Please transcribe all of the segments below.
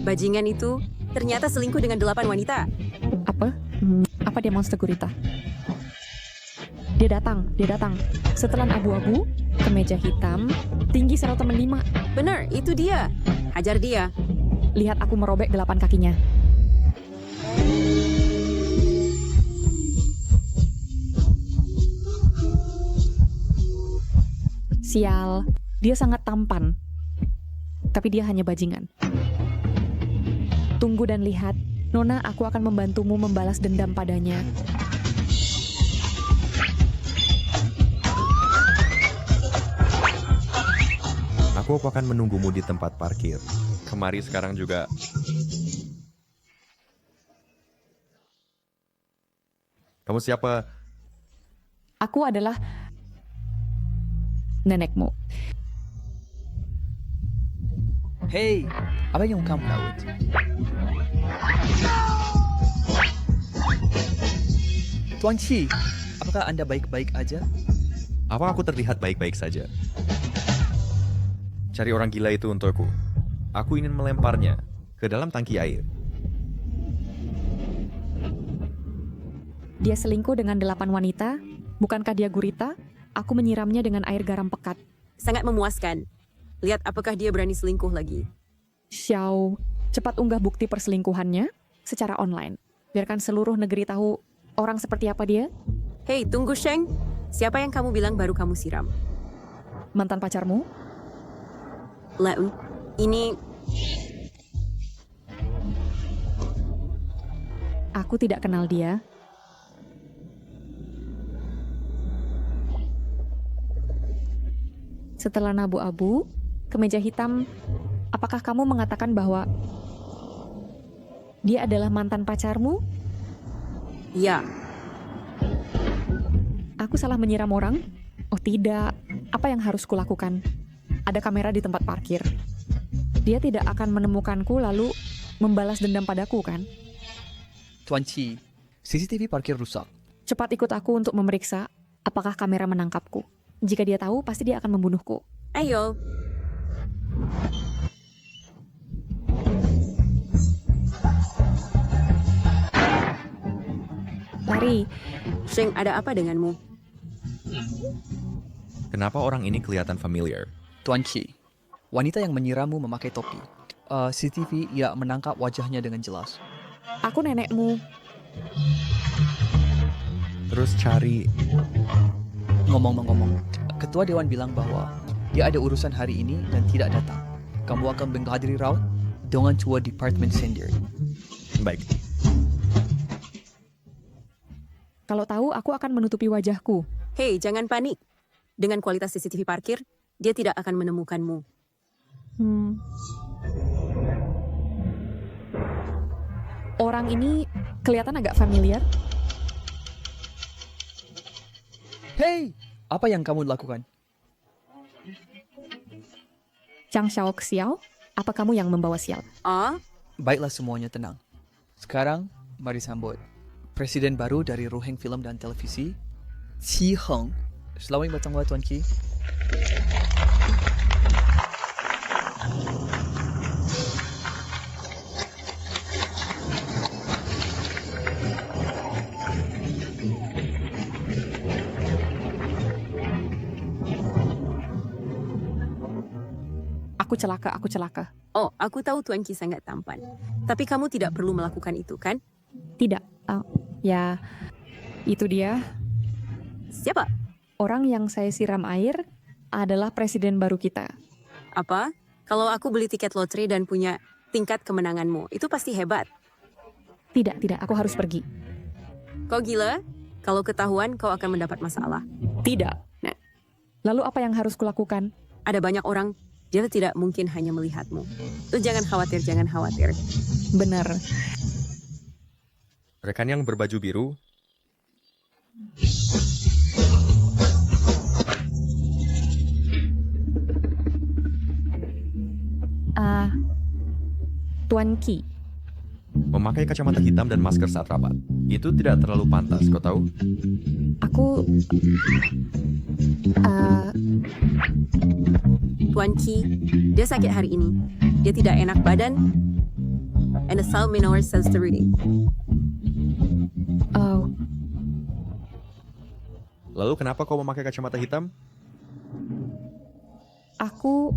Bajingan itu ternyata selingkuh dengan 8 wanita. Apa? Apa dia monster gurita? Dia datang. Setelan abu-abu, kemeja hitam, tinggi 105. Benar, itu dia. Hajar dia. Lihat aku merobek 8 kakinya. Sial, dia sangat tampan. Tapi dia hanya bajingan. Tunggu dan lihat, Nona, aku akan membantumu membalas dendam padanya. Aku akan menunggumu di tempat parkir. Kemari sekarang juga. Kamu siapa? Aku adalah nenekmu. Hei, apa yang kamu laut? Tuan Chi, apakah Anda baik-baik aja? Apa aku terlihat baik-baik saja? Cari orang gila itu untukku. Aku ingin melemparnya ke dalam tangki air. Dia selingkuh dengan 8 wanita. Bukankah dia gurita? Aku menyiramnya dengan air garam pekat. Sangat memuaskan. Lihat apakah dia berani selingkuh lagi. Xiao, cepat unggah bukti perselingkuhannya secara online. Biarkan seluruh negeri tahu orang seperti apa dia. Hei, tunggu Sheng. Siapa yang kamu bilang baru kamu siram? Mantan pacarmu? Leun, ini... Aku tidak kenal dia. Setelah abu-abu, kemeja hitam, apakah kamu mengatakan bahwa dia adalah mantan pacarmu? Ya, Aku salah menyiram orang? Oh tidak, apa yang harus kulakukan? Ada kamera di tempat parkir. Dia tidak akan menemukanku lalu membalas dendam padaku, kan? Tuan Chi, CCTV parkir rusak. Cepat ikut aku untuk memeriksa apakah kamera menangkapku. Jika dia tahu, pasti dia akan membunuhku. ayo. Lari, Sheng, ada apa denganmu? Kenapa orang ini kelihatan familiar? Tuan Chi, wanita yang menyirammu memakai topi. CCTV ia menangkap wajahnya dengan jelas. aku nenekmu. Terus cari... Ngomong-ngomong, ketua dewan bilang bahwa dia ada urusan hari ini dan tidak datang. Kamu akan menghadiri raut dengan tua departemen sendiri. Baik. Kalau tahu, aku akan menutupi wajahku. Hei, jangan panik. Dengan kualitas CCTV parkir, dia tidak akan menemukanmu. Orang ini kelihatan agak familiar. Hei, apa yang kamu lakukan? Chang Xiao Xiao, apa kamu yang membawa sial? Ah, Baiklah semuanya tenang. Sekarang, mari sambut Presiden baru dari Ruheng Film dan Televisi, Qi Heng. Selamat datang Tuan Qi. Aku celaka. oh, aku tahu Tuan Ki sangat tampan. Tapi kamu tidak perlu melakukan itu, kan? Tidak. Ya, itu dia. Siapa? Orang yang saya siram air adalah presiden baru kita. Apa? Kalau aku beli tiket lotre dan punya tingkat kemenanganmu, itu pasti hebat. Tidak, aku harus pergi. Kau gila? Kalau ketahuan, kau akan mendapat masalah. Tidak. Nah. Lalu apa yang harus kulakukan? Ada banyak orang, dia tidak mungkin hanya melihatmu. Tuh jangan khawatir. Benar. Rekan yang berbaju biru, Tuan Ki. memakai kacamata hitam dan masker saat rapat. Itu tidak terlalu pantas, kau tahu? Aku... Tuan Ki, dia sakit hari ini. Dia tidak enak badan. and the salt minor says 30. Oh, Lalu kenapa kau memakai kacamata hitam? aku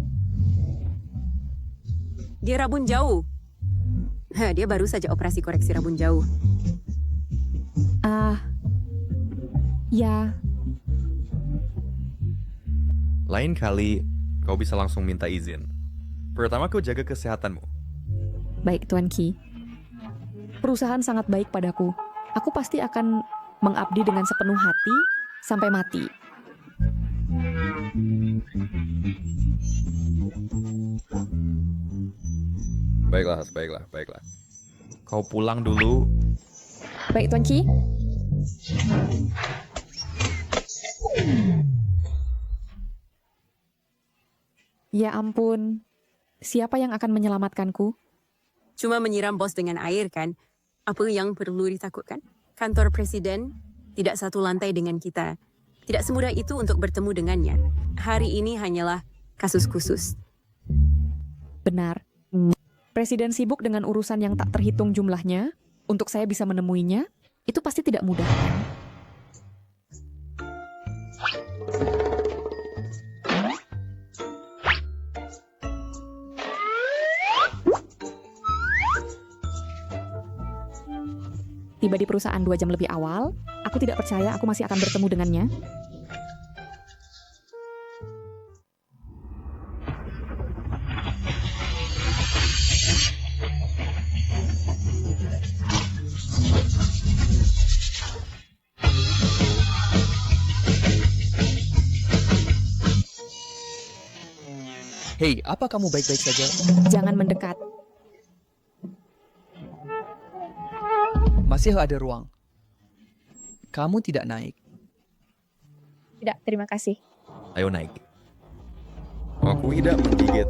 Dia rabun jauh. Dia baru saja operasi koreksi rabun jauh. ya, Lain kali, kau bisa langsung minta izin. Pertama kau jaga kesehatanmu. baik Tuan Ki. Perusahaan sangat baik padaku. Aku pasti akan mengabdi dengan sepenuh hati sampai mati. Baiklah. Kau pulang dulu. Baik Tuan Ki. Ya ampun, siapa yang akan menyelamatkanku? Cuma menyiram bos dengan air kan? Apa yang perlu ditakutkan? Kantor presiden tidak satu lantai dengan kita. Tidak semudah itu untuk bertemu dengannya. Hari ini hanyalah kasus khusus. Benar. Presiden sibuk dengan urusan yang tak terhitung jumlahnya. Untuk saya bisa menemuinya, itu pasti tidak mudah. Tiba di perusahaan 2 jam lebih awal, aku tidak percaya aku masih akan bertemu dengannya. Hei, apa kamu baik-baik saja? Jangan mendekat. Masih ada ruang. Kamu tidak naik. Tidak, terima kasih. Ayo naik. Aku tidak menggigit.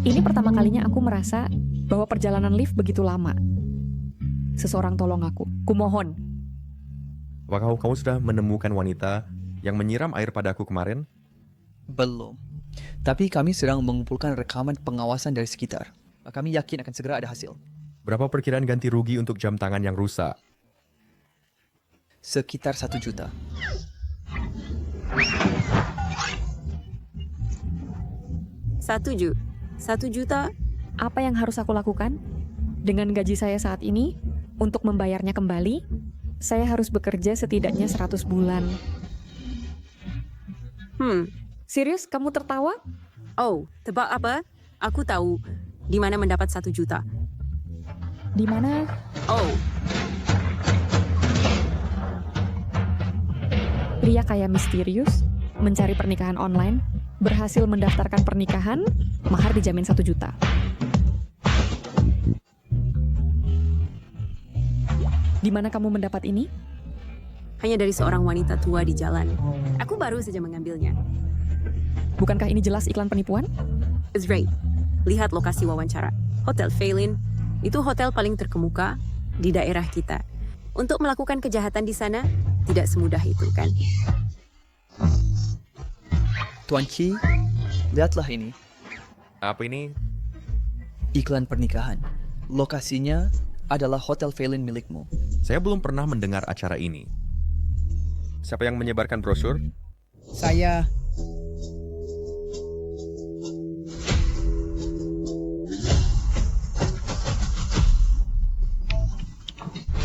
Ini pertama kalinya aku merasa bahwa perjalanan lift begitu lama. Seseorang tolong aku. Kumohon. Apakah kamu sudah menemukan wanita yang menyiram air padaku kemarin? Belum. Tapi kami sedang mengumpulkan rekaman pengawasan dari sekitar. Kami yakin akan segera ada hasil. Berapa perkiraan ganti rugi untuk jam tangan yang rusak? Sekitar 1 juta. Satu juta? Apa yang harus aku lakukan? Dengan gaji saya saat ini, untuk membayarnya kembali, saya harus bekerja setidaknya 100 bulan. Serius, kamu tertawa? Oh, tebak apa? Aku tahu di mana mendapat 1 juta. Di mana? Oh, Pria kaya misterius, mencari pernikahan online, berhasil mendaftarkan pernikahan, mahar dijamin 1 juta. Di mana kamu mendapat ini? hanya dari seorang wanita tua di jalan. Aku baru saja mengambilnya. Bukankah ini jelas iklan penipuan? It's right. Lihat lokasi wawancara. Hotel Phelan. Itu hotel paling terkemuka di daerah kita. Untuk melakukan kejahatan di sana, tidak semudah itu kan? Tuan Ki, lihatlah ini. Apa ini? Iklan pernikahan. Lokasinya adalah Hotel Phelan milikmu. Saya belum pernah mendengar acara ini. Siapa yang menyebarkan brosur? Saya.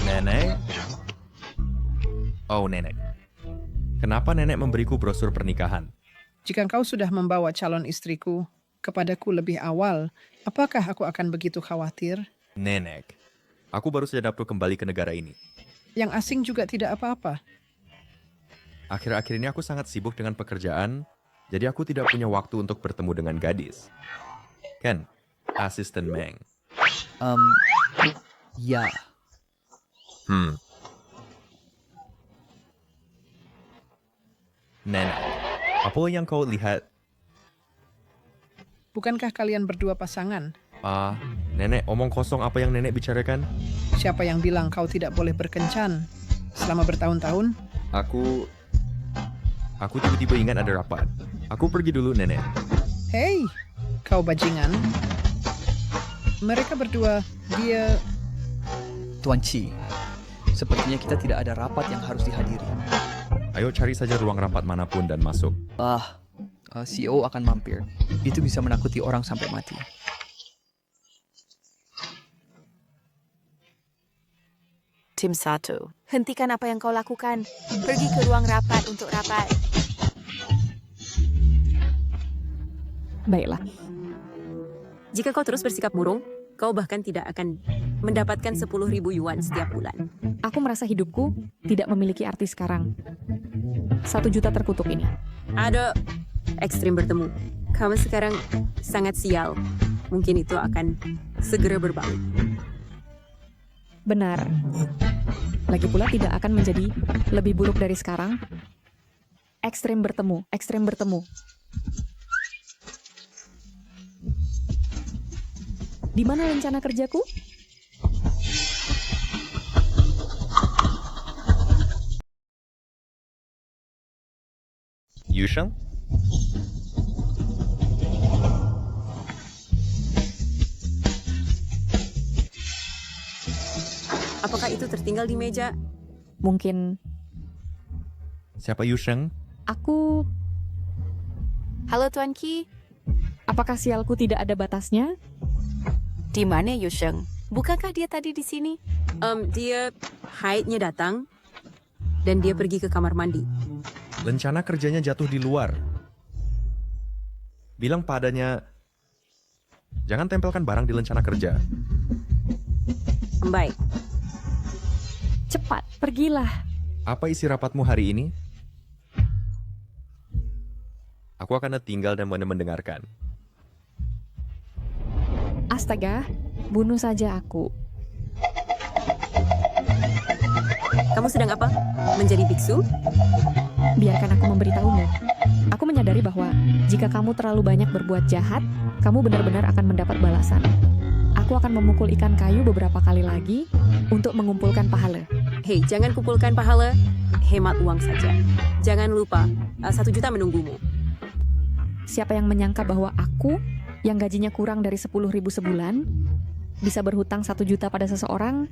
Nenek? Oh, nenek. Kenapa nenek memberiku brosur pernikahan? Jika engkau sudah membawa calon istriku kepadaku lebih awal, apakah aku akan begitu khawatir? Nenek, aku baru saja dapat kembali ke negara ini. Yang asing juga tidak apa-apa. Akhir-akhir ini aku sangat sibuk dengan pekerjaan, jadi aku tidak punya waktu untuk bertemu dengan gadis. Ken, asisten Meng. Ya. Nenek, apa yang kau lihat? Bukankah kalian berdua pasangan? Nenek, omong kosong apa yang nenek bicarakan? Siapa yang bilang kau tidak boleh berkencan selama bertahun-tahun? Aku tiba-tiba ingat ada rapat. Aku pergi dulu, nenek. Hei, kau bajingan. Mereka berdua, dia... Tuan Chi, sepertinya kita tidak ada rapat yang harus dihadiri. Ayo cari saja ruang rapat manapun dan masuk. CEO akan mampir. Itu bisa menakuti orang sampai mati. Tim 1, hentikan apa yang kau lakukan. Pergi ke ruang rapat untuk rapat. Baiklah, Jika kau terus bersikap murung, kau bahkan tidak akan mendapatkan 10.000 yuan setiap bulan. aku merasa hidupku tidak memiliki arti sekarang. 1 juta terkutuk ini. Ada ekstrim bertemu. Kamu sekarang sangat sial. Mungkin itu akan segera berbalik. Benar. Lagi pula tidak akan menjadi lebih buruk dari sekarang. Ekstrim bertemu, ekstrim bertemu. Di mana rencana kerjaku? Yusheng? Apakah itu tertinggal di meja? Mungkin Siapa Yusheng? aku... Halo Tuan Ki, Apakah sialku tidak ada batasnya? di mana Yusheng? Bukankah dia tadi di sini? Dia haidnya datang dan dia pergi ke kamar mandi. Lencana kerjanya jatuh di luar. Bilang padanya, jangan tempelkan barang di lencana kerja. Baik, Cepat, pergilah. Apa isi rapatmu hari ini? Aku akan tinggal dan mendengarkan. Astaga, bunuh saja aku. kamu sedang apa? Menjadi biksu? Biarkan aku memberitahumu. Aku menyadari bahwa jika kamu terlalu banyak berbuat jahat, kamu benar-benar akan mendapat balasan. Aku akan memukul ikan kayu beberapa kali lagi untuk mengumpulkan pahala. Hei, jangan kumpulkan pahala, hemat uang saja. Jangan lupa, 1 juta menunggumu. Siapa yang menyangka bahwa aku, yang gajinya kurang dari 10.000 sebulan, bisa berhutang 1 juta pada seseorang?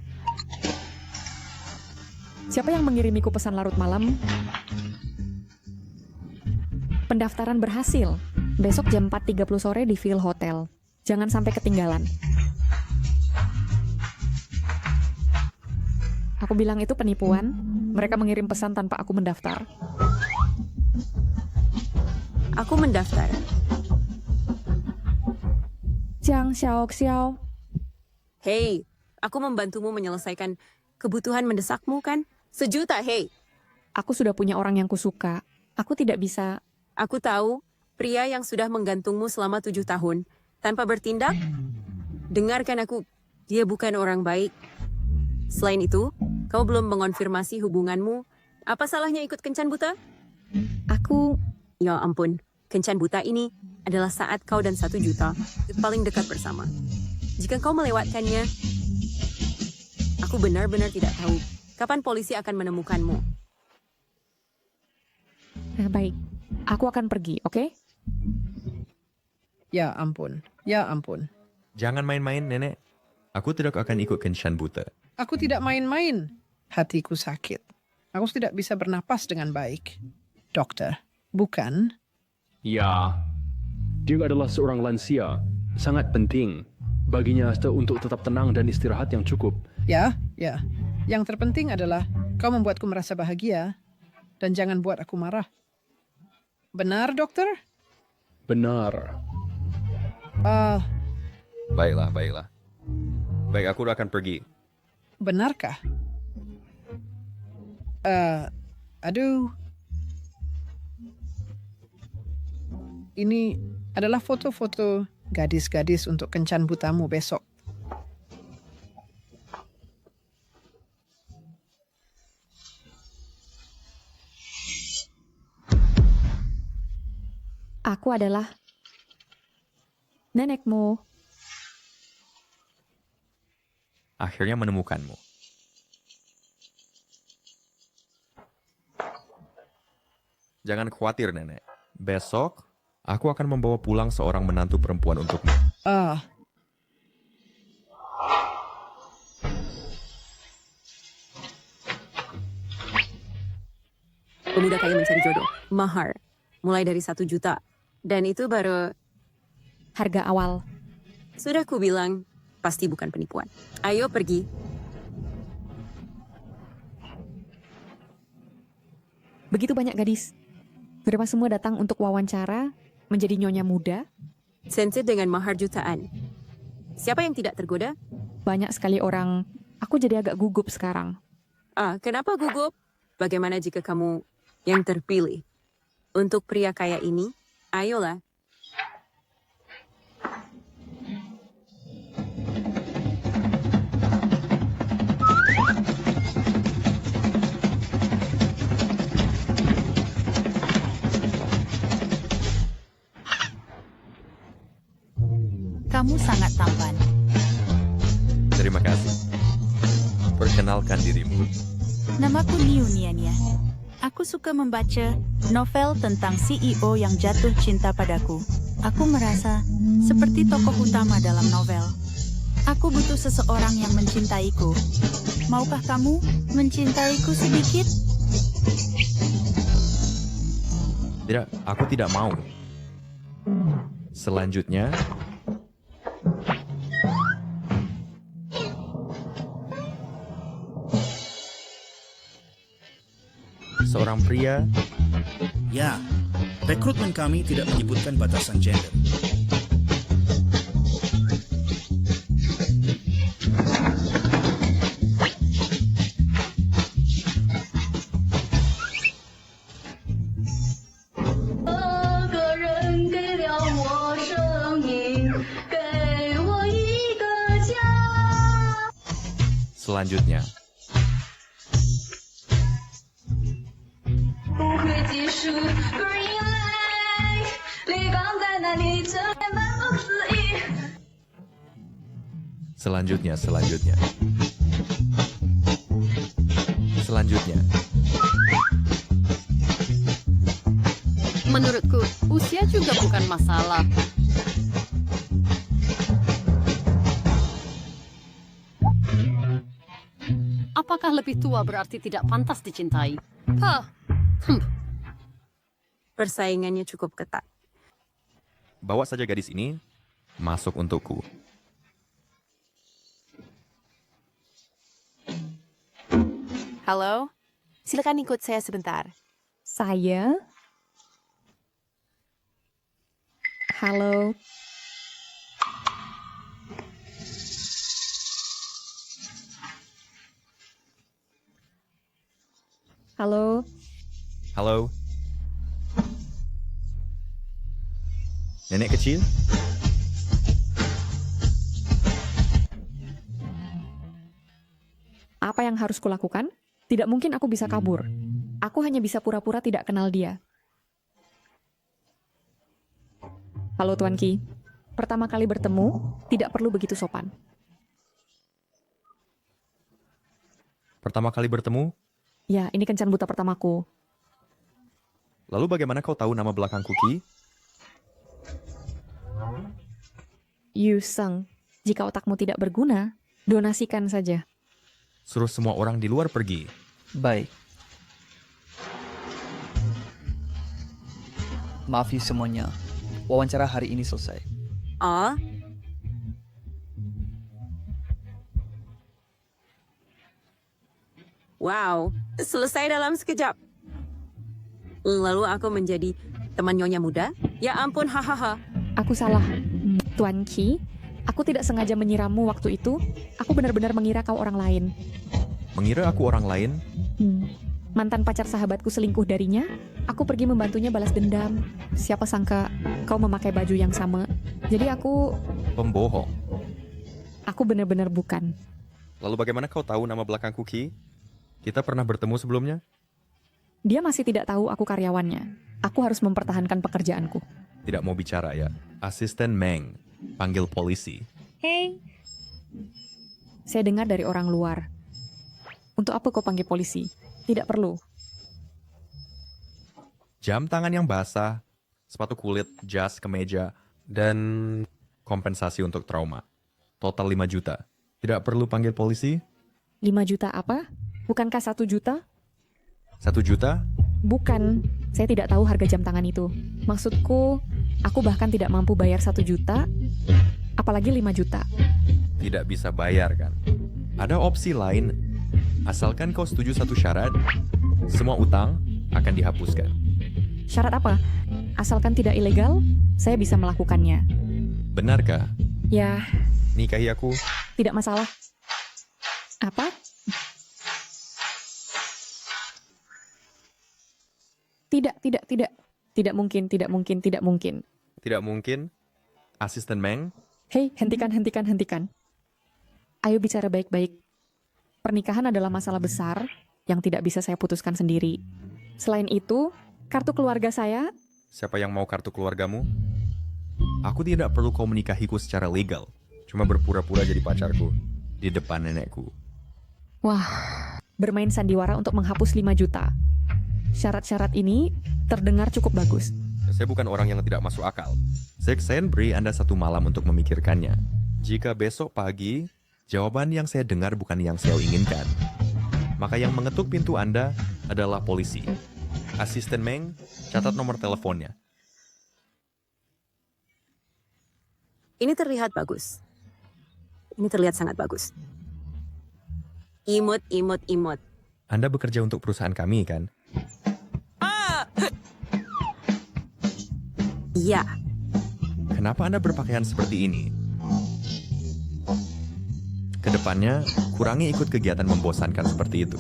Siapa yang mengirimiku pesan larut malam? Pendaftaran berhasil. Besok jam 4.30 sore di Ville Hotel. Jangan sampai ketinggalan. Aku bilang itu penipuan. Mereka mengirim pesan tanpa aku mendaftar. Aku mendaftar. Jiang Xiao. Hei, aku membantumu menyelesaikan kebutuhan mendesakmu kan? 1 juta, hei. Aku sudah punya orang yang kusuka. Aku tidak bisa... Aku tahu, pria yang sudah menggantungmu selama 7 tahun, tanpa bertindak? Dengarkan aku, dia bukan orang baik. Selain itu, kau belum mengonfirmasi hubunganmu. Apa salahnya ikut kencan buta? Aku... Ya ampun, kencan buta ini adalah saat kau dan 1 juta paling dekat bersama. Jika kau melewatkannya, aku benar-benar tidak tahu kapan polisi akan menemukanmu. Baik, aku akan pergi, oke? Ya ampun, ya ampun. Jangan main-main, Nenek. Aku tidak akan ikut kencan buta. Aku tidak main-main. Hatiku sakit. Aku tidak bisa bernapas dengan baik. Dokter, bukan? Ya, dia adalah seorang lansia. Sangat penting baginya untuk tetap tenang dan istirahat yang cukup. Ya. Yang terpenting adalah kau membuatku merasa bahagia dan jangan buat aku marah. Benar, dokter? Benar. Baiklah. Baik, aku akan pergi. Benarkah? Aduh. Ini adalah foto-foto gadis-gadis untuk kencan butamu besok. Aku adalah nenekmu. Akhirnya menemukanmu. Jangan khawatir, Nenek. Besok, Aku akan membawa pulang seorang menantu perempuan untukmu. Ah, Pemuda kaya mencari jodoh. Mahar. Mulai dari 1 juta. Dan itu baru... Harga awal. Sudah kubilang, pasti bukan penipuan. Ayo pergi. Begitu banyak gadis. Mereka semua datang untuk wawancara, menjadi nyonya muda. Sensit dengan mahar jutaan. Siapa yang tidak tergoda? Banyak sekali orang. Aku jadi agak gugup sekarang. Kenapa gugup? Bagaimana jika kamu yang terpilih? Untuk pria kaya ini, ayolah. Kamu sangat tampan. Terima kasih. Perkenalkan dirimu. Namaku Niu Niania. Aku suka membaca novel tentang CEO yang jatuh cinta padaku. Aku merasa seperti tokoh utama dalam novel. Aku butuh seseorang yang mencintaiku. Maukah kamu mencintaiku sedikit? Tidak, aku tidak mau. Selanjutnya, seorang pria. Ya, rekrutmen kami tidak menyebutkan batasan gender. Selanjutnya, selanjutnya. Menurutku, usia juga bukan masalah. Apakah lebih tua berarti tidak pantas dicintai? Persaingannya cukup ketat. Bawa saja gadis ini masuk untukku. Halo? Silakan ikut saya sebentar. Saya? Halo? Halo? Halo? Nenek kecil? Apa yang harus kulakukan? Tidak mungkin aku bisa kabur. Aku hanya bisa pura-pura tidak kenal dia. Halo Tuan Ki. Pertama kali bertemu, tidak perlu begitu sopan. Pertama kali bertemu? Ya, ini kencan buta pertamaku. Lalu bagaimana kau tahu nama belakang Kuki? Yu Seng, jika otakmu tidak berguna, donasikan saja. Suruh semua orang di luar pergi. Baik. Maafi semuanya. Wawancara hari ini selesai. Oh, wow, selesai dalam sekejap. Lalu aku menjadi teman nyonya muda? Ya ampun, hahaha. Aku salah. Tuan Ki, aku tidak sengaja menyirammu waktu itu. Aku benar-benar mengira kau orang lain. Mengira aku orang lain? Mantan pacar sahabatku selingkuh darinya. Aku pergi membantunya balas dendam. Siapa sangka kau memakai baju yang sama. Jadi aku Pembohong. benar-benar bukan. Lalu bagaimana kau tahu nama belakang Kuki? Kita pernah bertemu sebelumnya? Dia masih tidak tahu aku karyawannya. Aku harus mempertahankan pekerjaanku. Tidak mau bicara ya. Asisten Meng. Panggil polisi. Hey. Saya dengar dari orang luar. Untuk apa kau panggil polisi? Tidak perlu. Jam tangan yang basah. sepatu kulit, jas, kemeja, dan kompensasi untuk trauma. Total 5 juta. Tidak perlu panggil polisi? 5 juta apa? Bukankah 1 juta? 1 juta? Bukan, saya tidak tahu harga jam tangan itu. Maksudku, aku bahkan tidak mampu bayar 1 juta, apalagi 5 juta. Tidak bisa bayar kan? Ada opsi lain. Asalkan kau setuju satu syarat, semua utang akan dihapuskan. Syarat apa? Asalkan tidak ilegal, saya bisa melakukannya. Benarkah? Ya, Nikahi aku? tidak masalah. Apa? Tidak. Tidak mungkin. Tidak mungkin. Asisten Meng? Hei, hentikan. Ayo bicara baik-baik. Pernikahan adalah masalah besar yang tidak bisa saya putuskan sendiri. Selain itu, kartu keluarga saya... Siapa yang mau kartu keluargamu? Aku tidak perlu kau menikahiku secara legal. Cuma berpura-pura jadi pacarku. Di depan nenekku. Wah, bermain sandiwara untuk menghapus 5 juta. Syarat-syarat ini terdengar cukup bagus. Saya bukan orang yang tidak masuk akal. Saya beri Anda 1 malam untuk memikirkannya. Jika besok pagi, jawaban yang saya dengar bukan yang saya inginkan, maka yang mengetuk pintu Anda adalah polisi. Asisten Meng, catat nomor teleponnya. Ini terlihat bagus. Ini terlihat sangat bagus. Imut. Anda bekerja untuk perusahaan kami, kan? Iya, Kenapa Anda berpakaian seperti ini? Kedepannya, kurangi ikut kegiatan membosankan seperti itu.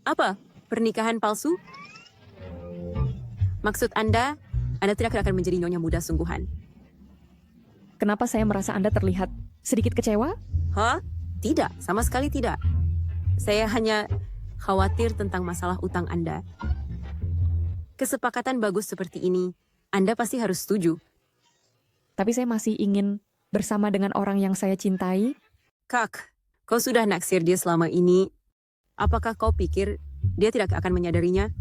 apa? Pernikahan palsu? Maksud Anda tidak akan menjadi nyonya muda sungguhan. Kenapa saya merasa Anda terlihat sedikit kecewa? Hah? Tidak, sama sekali tidak. Saya hanya khawatir tentang masalah utang Anda. Kesepakatan bagus seperti ini, Anda pasti harus setuju. Tapi saya masih ingin bersama dengan orang yang saya cintai. Kak, kau sudah naksir dia selama ini. Apakah kau pikir dia tidak akan menyadarinya?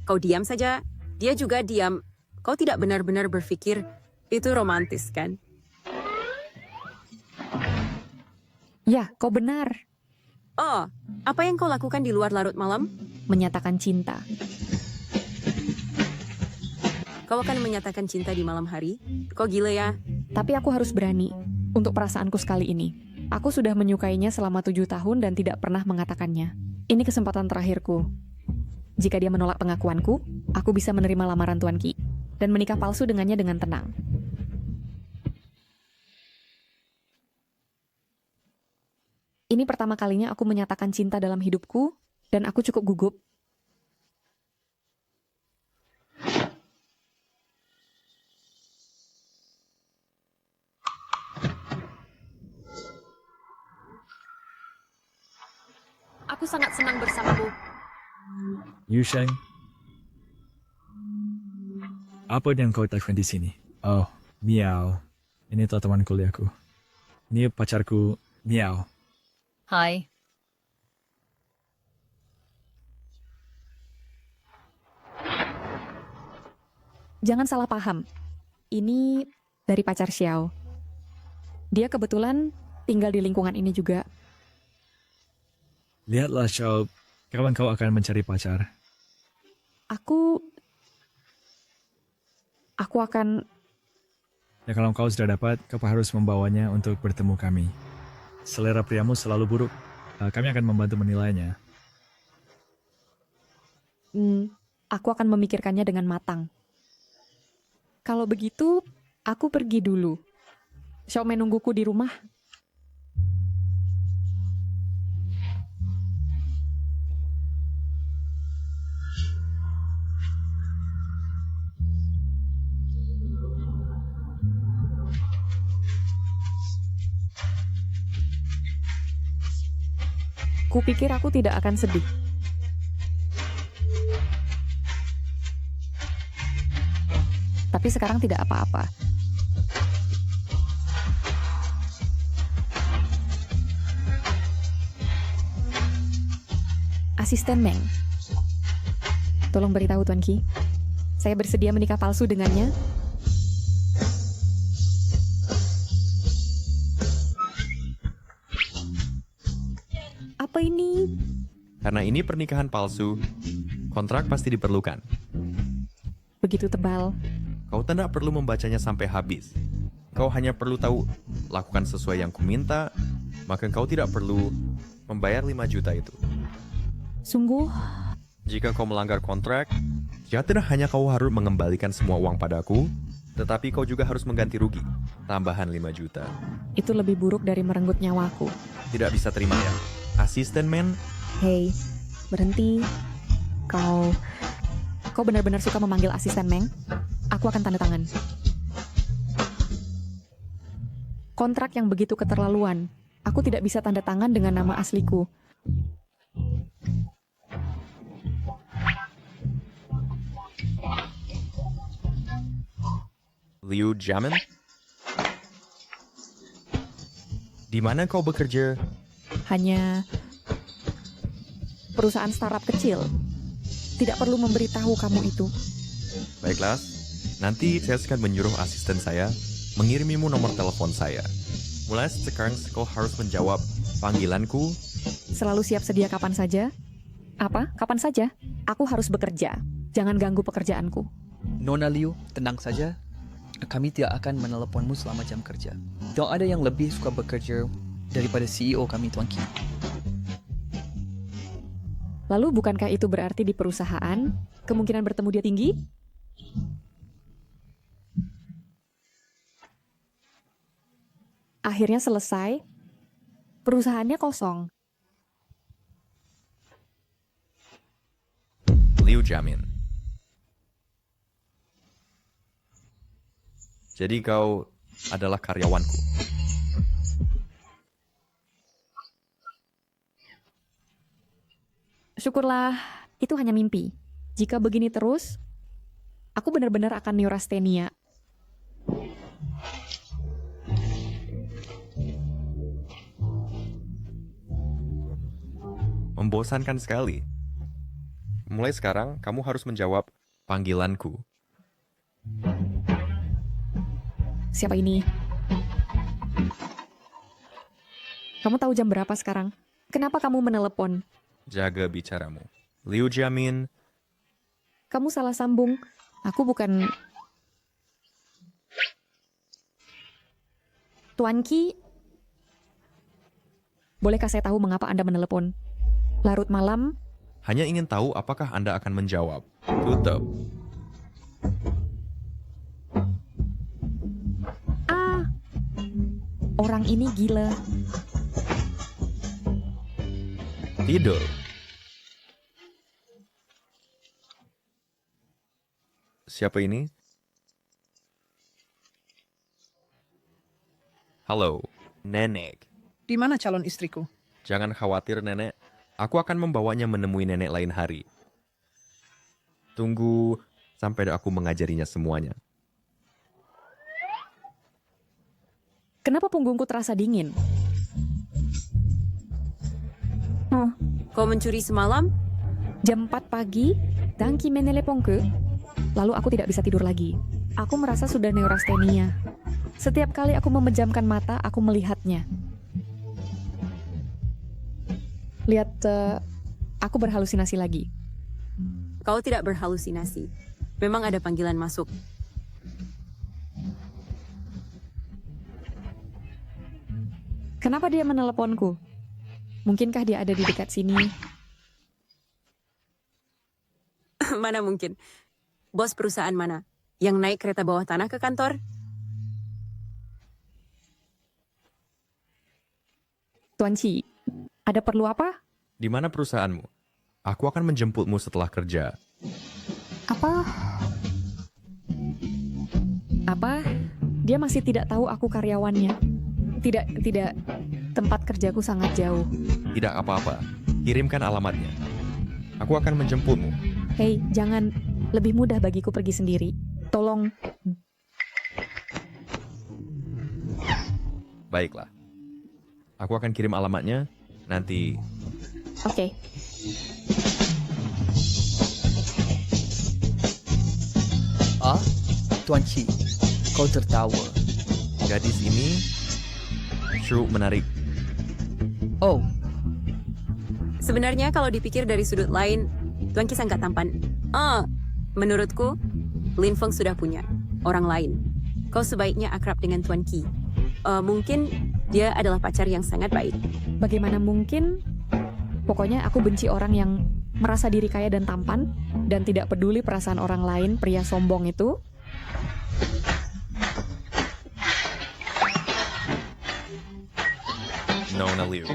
Kau diam saja, dia juga diam. Kau tidak benar-benar berpikir itu romantis, kan? Ya, kau benar. Oh, apa yang kau lakukan di luar larut malam? Menyatakan cinta. Kau akan menyatakan cinta di malam hari? Kau gila ya? Tapi aku harus berani untuk perasaanku sekali ini. Aku sudah menyukainya selama 7 tahun dan tidak pernah mengatakannya. Ini kesempatan terakhirku. Jika dia menolak pengakuanku, aku bisa menerima lamaran Tuan Ki dan menikah palsu dengannya dengan tenang. Ini pertama kalinya aku menyatakan cinta dalam hidupku dan aku cukup gugup. Aku sangat senang bersamamu. Yusheng, apa yang kau lakukan di sini? Oh, Miao. Ini teman kuliahku. Ini pacarku, Miao. Hai. Jangan salah paham. Ini dari pacar Xiao. Dia kebetulan tinggal di lingkungan ini juga. Lihatlah, Xiao. Kapan kau akan mencari pacar? Aku akan... Ya kalau kau sudah dapat, kau harus membawanya untuk bertemu kami. Selera priamu selalu buruk. Kami akan membantu menilainya. Aku akan memikirkannya dengan matang. Kalau begitu, aku pergi dulu. Xiao menungguku di rumah. Kupikir aku tidak akan sedih. Tapi sekarang tidak apa-apa. Asisten Meng, Tolong beritahu Tuan Ki. Saya bersedia menikah palsu dengannya. Apa ini? Karena ini pernikahan palsu, kontrak pasti diperlukan. Begitu tebal. Kau tidak perlu membacanya sampai habis. Kau hanya perlu tahu, lakukan sesuai yang kuminta, maka kau tidak perlu membayar 5 juta itu. Sungguh, Jika kau melanggar kontrak, ya tidak hanya kau harus mengembalikan semua uang padaku, tetapi kau juga harus mengganti rugi, tambahan 5 juta. itu lebih buruk dari merenggut nyawaku. Tidak bisa terima ya. Asisten men, Hei, berhenti. Kau benar-benar suka memanggil asisten Meng? Aku akan tanda tangan. Kontrak yang begitu keterlaluan. Aku tidak bisa tanda tangan dengan nama asliku. Liu Jiamin? Di mana kau bekerja? Hanya perusahaan startup kecil. Tidak perlu memberitahu kamu itu. Baiklah, nanti saya akan menyuruh asisten saya mengirimimu nomor telepon saya. Mulai sekarang kau harus menjawab panggilanku. Selalu siap sedia kapan saja. Apa? Kapan saja? Aku harus bekerja. Jangan ganggu pekerjaanku. Nona Liu, tenang saja. Kami tidak akan meneleponmu selama jam kerja. Tidak ada yang lebih suka bekerja daripada CEO kami, Tuan Ki. Lalu bukankah itu berarti di perusahaan kemungkinan bertemu dia tinggi? Akhirnya selesai. Perusahaannya kosong. Liu Jiamin. Jadi kau adalah karyawanku. Syukurlah, itu hanya mimpi. Jika begini terus, aku benar-benar akan neurastenia. Membosankan sekali. Mulai sekarang, kamu harus menjawab panggilanku. Siapa ini? Kamu tahu jam berapa sekarang? Kenapa kamu menelepon? Jaga bicaramu. Liu Jiamin, Kamu salah sambung. Aku bukan... Tuan Ki, bolehkah saya tahu mengapa Anda menelepon? Larut malam, hanya ingin tahu apakah Anda akan menjawab. Tutup. orang ini gila. Tidur. Siapa ini? Halo, Nenek. Di mana calon istriku? Jangan khawatir, Nenek. Aku akan membawanya menemui Nenek lain hari. Tunggu sampai aku mengajarinya semuanya. Kenapa punggungku terasa dingin? Kau mencuri semalam? Jam 4 pagi, Dangki menelepongku. Lalu aku tidak bisa tidur lagi. Aku merasa sudah neurastenia. Setiap kali aku memejamkan mata, aku melihatnya. Lihat, aku berhalusinasi lagi. Kau tidak berhalusinasi. Memang ada panggilan masuk. Kenapa dia meneleponku? Mungkinkah dia ada di dekat sini? Mana mungkin? Bos perusahaan mana? Yang naik kereta bawah tanah ke kantor? Tuan Chi, ada perlu apa? Di mana perusahaanmu? Aku akan menjemputmu setelah kerja. Apa? Apa? Dia masih tidak tahu aku karyawannya. Tidak. Tempat kerjaku sangat jauh. Tidak apa-apa. Kirimkan alamatnya. Aku akan menjemputmu. Hei, jangan. Lebih mudah bagiku pergi sendiri. Tolong. Baiklah. Aku akan kirim alamatnya. Nanti. Oke. Tuan Qi, kau tertawa. Gadis ini menarik. Oh, Sebenarnya kalau dipikir dari sudut lain, Tuan Qi sangat tampan. Menurutku, Lin Feng sudah punya orang lain. Kau sebaiknya akrab dengan Tuan Qi. Mungkin dia adalah pacar yang sangat baik. Bagaimana mungkin? Pokoknya aku benci orang yang merasa diri kaya dan tampan dan tidak peduli perasaan orang lain, pria sombong itu. Nona Liu,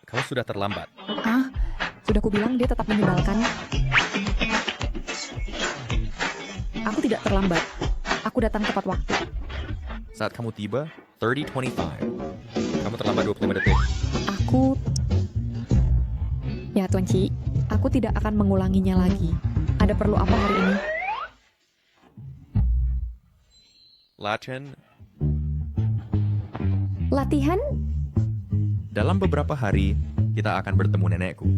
kau sudah terlambat. Sudah kubilang dia tetap menyebalkan. Aku tidak terlambat. Aku datang tepat waktu. Saat kamu tiba, 30:25. Kamu terlambat 25 detik. Ya, Tuan Qi, aku tidak akan mengulanginya lagi. Ada perlu apa hari ini? Latihan? Dalam beberapa hari, kita akan bertemu nenekku.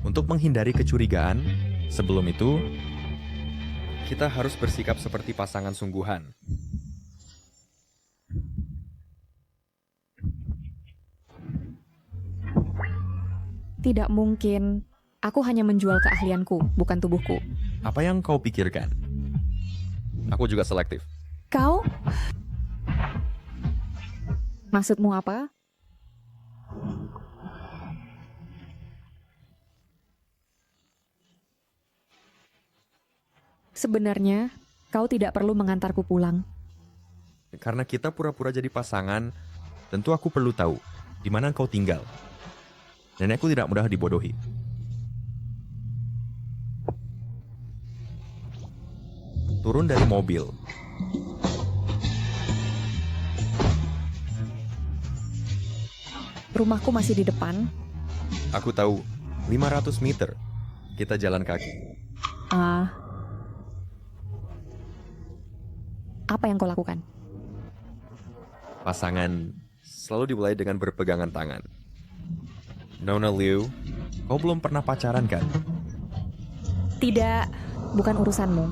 Untuk menghindari kecurigaan, sebelum itu, kita harus bersikap seperti pasangan sungguhan. Tidak mungkin. Aku hanya menjual keahlianku, bukan tubuhku. Apa yang kau pikirkan? Aku juga selektif. Kau? Maksudmu apa? Sebenarnya, kau tidak perlu mengantarku pulang. Karena kita pura-pura jadi pasangan, tentu aku perlu tahu di mana kau tinggal. Nenekku tidak mudah dibodohi. Turun dari mobil. Rumahku masih di depan. Aku tahu, 500 meter. Kita jalan kaki. Apa yang kau lakukan? Pasangan selalu dimulai dengan berpegangan tangan. Nona Liu, kau belum pernah pacaran kan? Tidak, bukan urusanmu.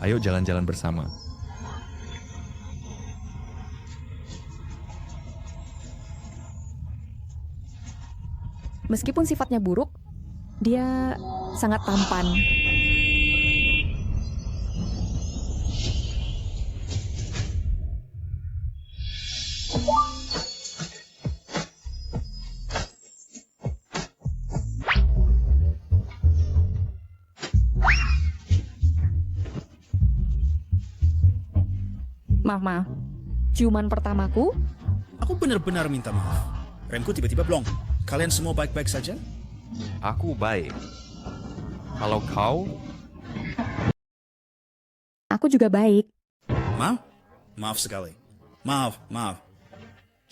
Ayo jalan-jalan bersama. Meskipun sifatnya buruk, dia sangat tampan. Maaf. Ciuman pertamaku? Aku benar-benar minta maaf. Remku tiba-tiba blong. Kalian semua baik-baik saja? Aku baik. Kalau kau? Aku juga baik. Maaf? Maaf sekali. Maaf.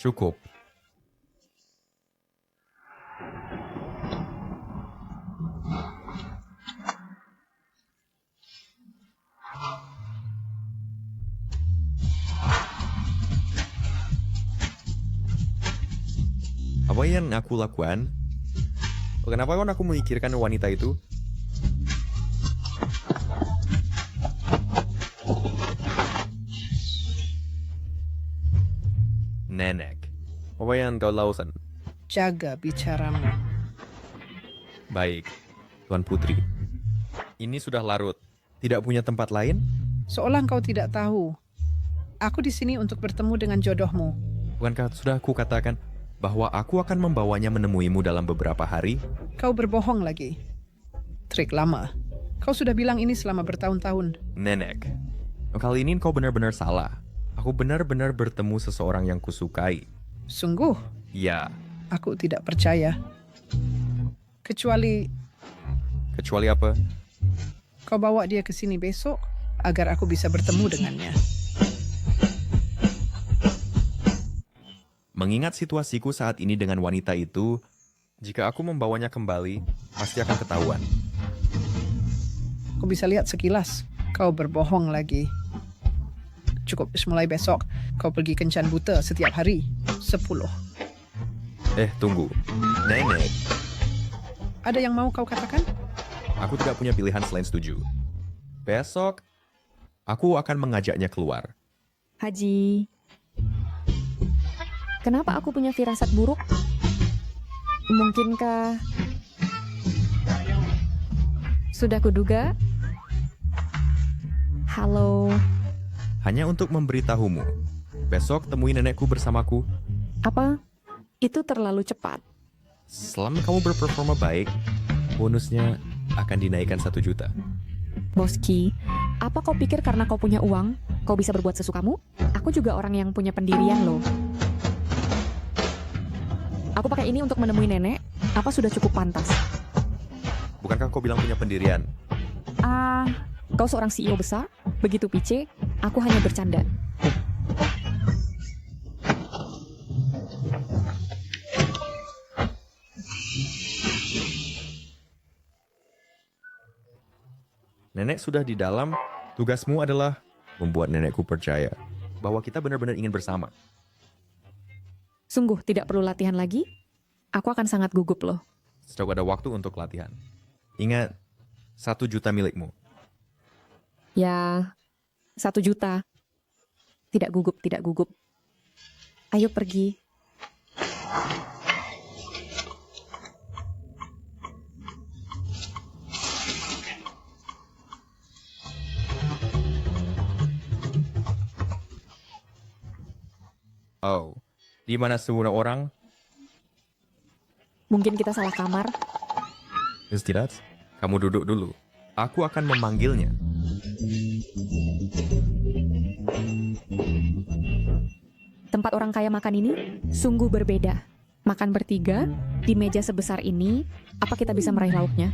Cukup. Apa yang aku lakukan? Kenapa aku memikirkan wanita itu? Nenek. Apa yang kau lakukan? Jaga bicaramu. Baik, Tuan Putri. Ini sudah larut. Tidak punya tempat lain? Seolah engkau tidak tahu. Aku di sini untuk bertemu dengan jodohmu. Bukankah sudah aku katakan bahwa aku akan membawanya menemuimu dalam beberapa hari? Kau berbohong lagi. Trik lama. Kau sudah bilang ini selama bertahun-tahun. Nenek, kali ini kau benar-benar salah. Aku benar-benar bertemu seseorang yang kusukai. Sungguh? Ya. Aku tidak percaya. Kecuali apa? kau bawa dia ke sini besok agar aku bisa bertemu dengannya. Mengingat situasiku saat ini dengan wanita itu, jika aku membawanya kembali, pasti akan ketahuan. Aku bisa lihat sekilas. Kau berbohong lagi. Cukup, mulai besok kau pergi kencan buta setiap hari. 10. Tunggu. Nenek, Ada yang mau kau katakan? aku tidak punya pilihan selain setuju. Besok, aku akan mengajaknya keluar. Haji, kenapa aku punya firasat buruk? Mungkinkah sudah kuduga? Halo, Hanya untuk memberitahumu. Besok temui nenekku bersamaku. apa? Itu terlalu cepat. Selama kamu berperforma baik, bonusnya akan dinaikkan 1 juta. Boski, apa kau pikir karena kau punya uang, kau bisa berbuat sesukamu? Aku juga orang yang punya pendirian loh. Aku pakai ini untuk menemui nenek, apa sudah cukup pantas? Bukankah kau bilang punya pendirian? Kau seorang CEO besar, begitu pice, aku hanya bercanda. Nenek sudah di dalam, tugasmu adalah membuat nenekku percaya bahwa kita benar-benar ingin bersama. Sungguh tidak perlu latihan lagi? Aku akan sangat gugup loh. Sejauh ada waktu untuk latihan. Ingat, 1 juta milikmu. Ya, 1 juta. Tidak gugup, tidak gugup. Ayo pergi. Oh, di mana semua orang? Mungkin kita salah kamar. Istirahat. Kamu duduk dulu. Aku akan memanggilnya. Tempat orang kaya makan ini sungguh berbeda. Makan bertiga, di meja sebesar ini, apa kita bisa meraih lauknya?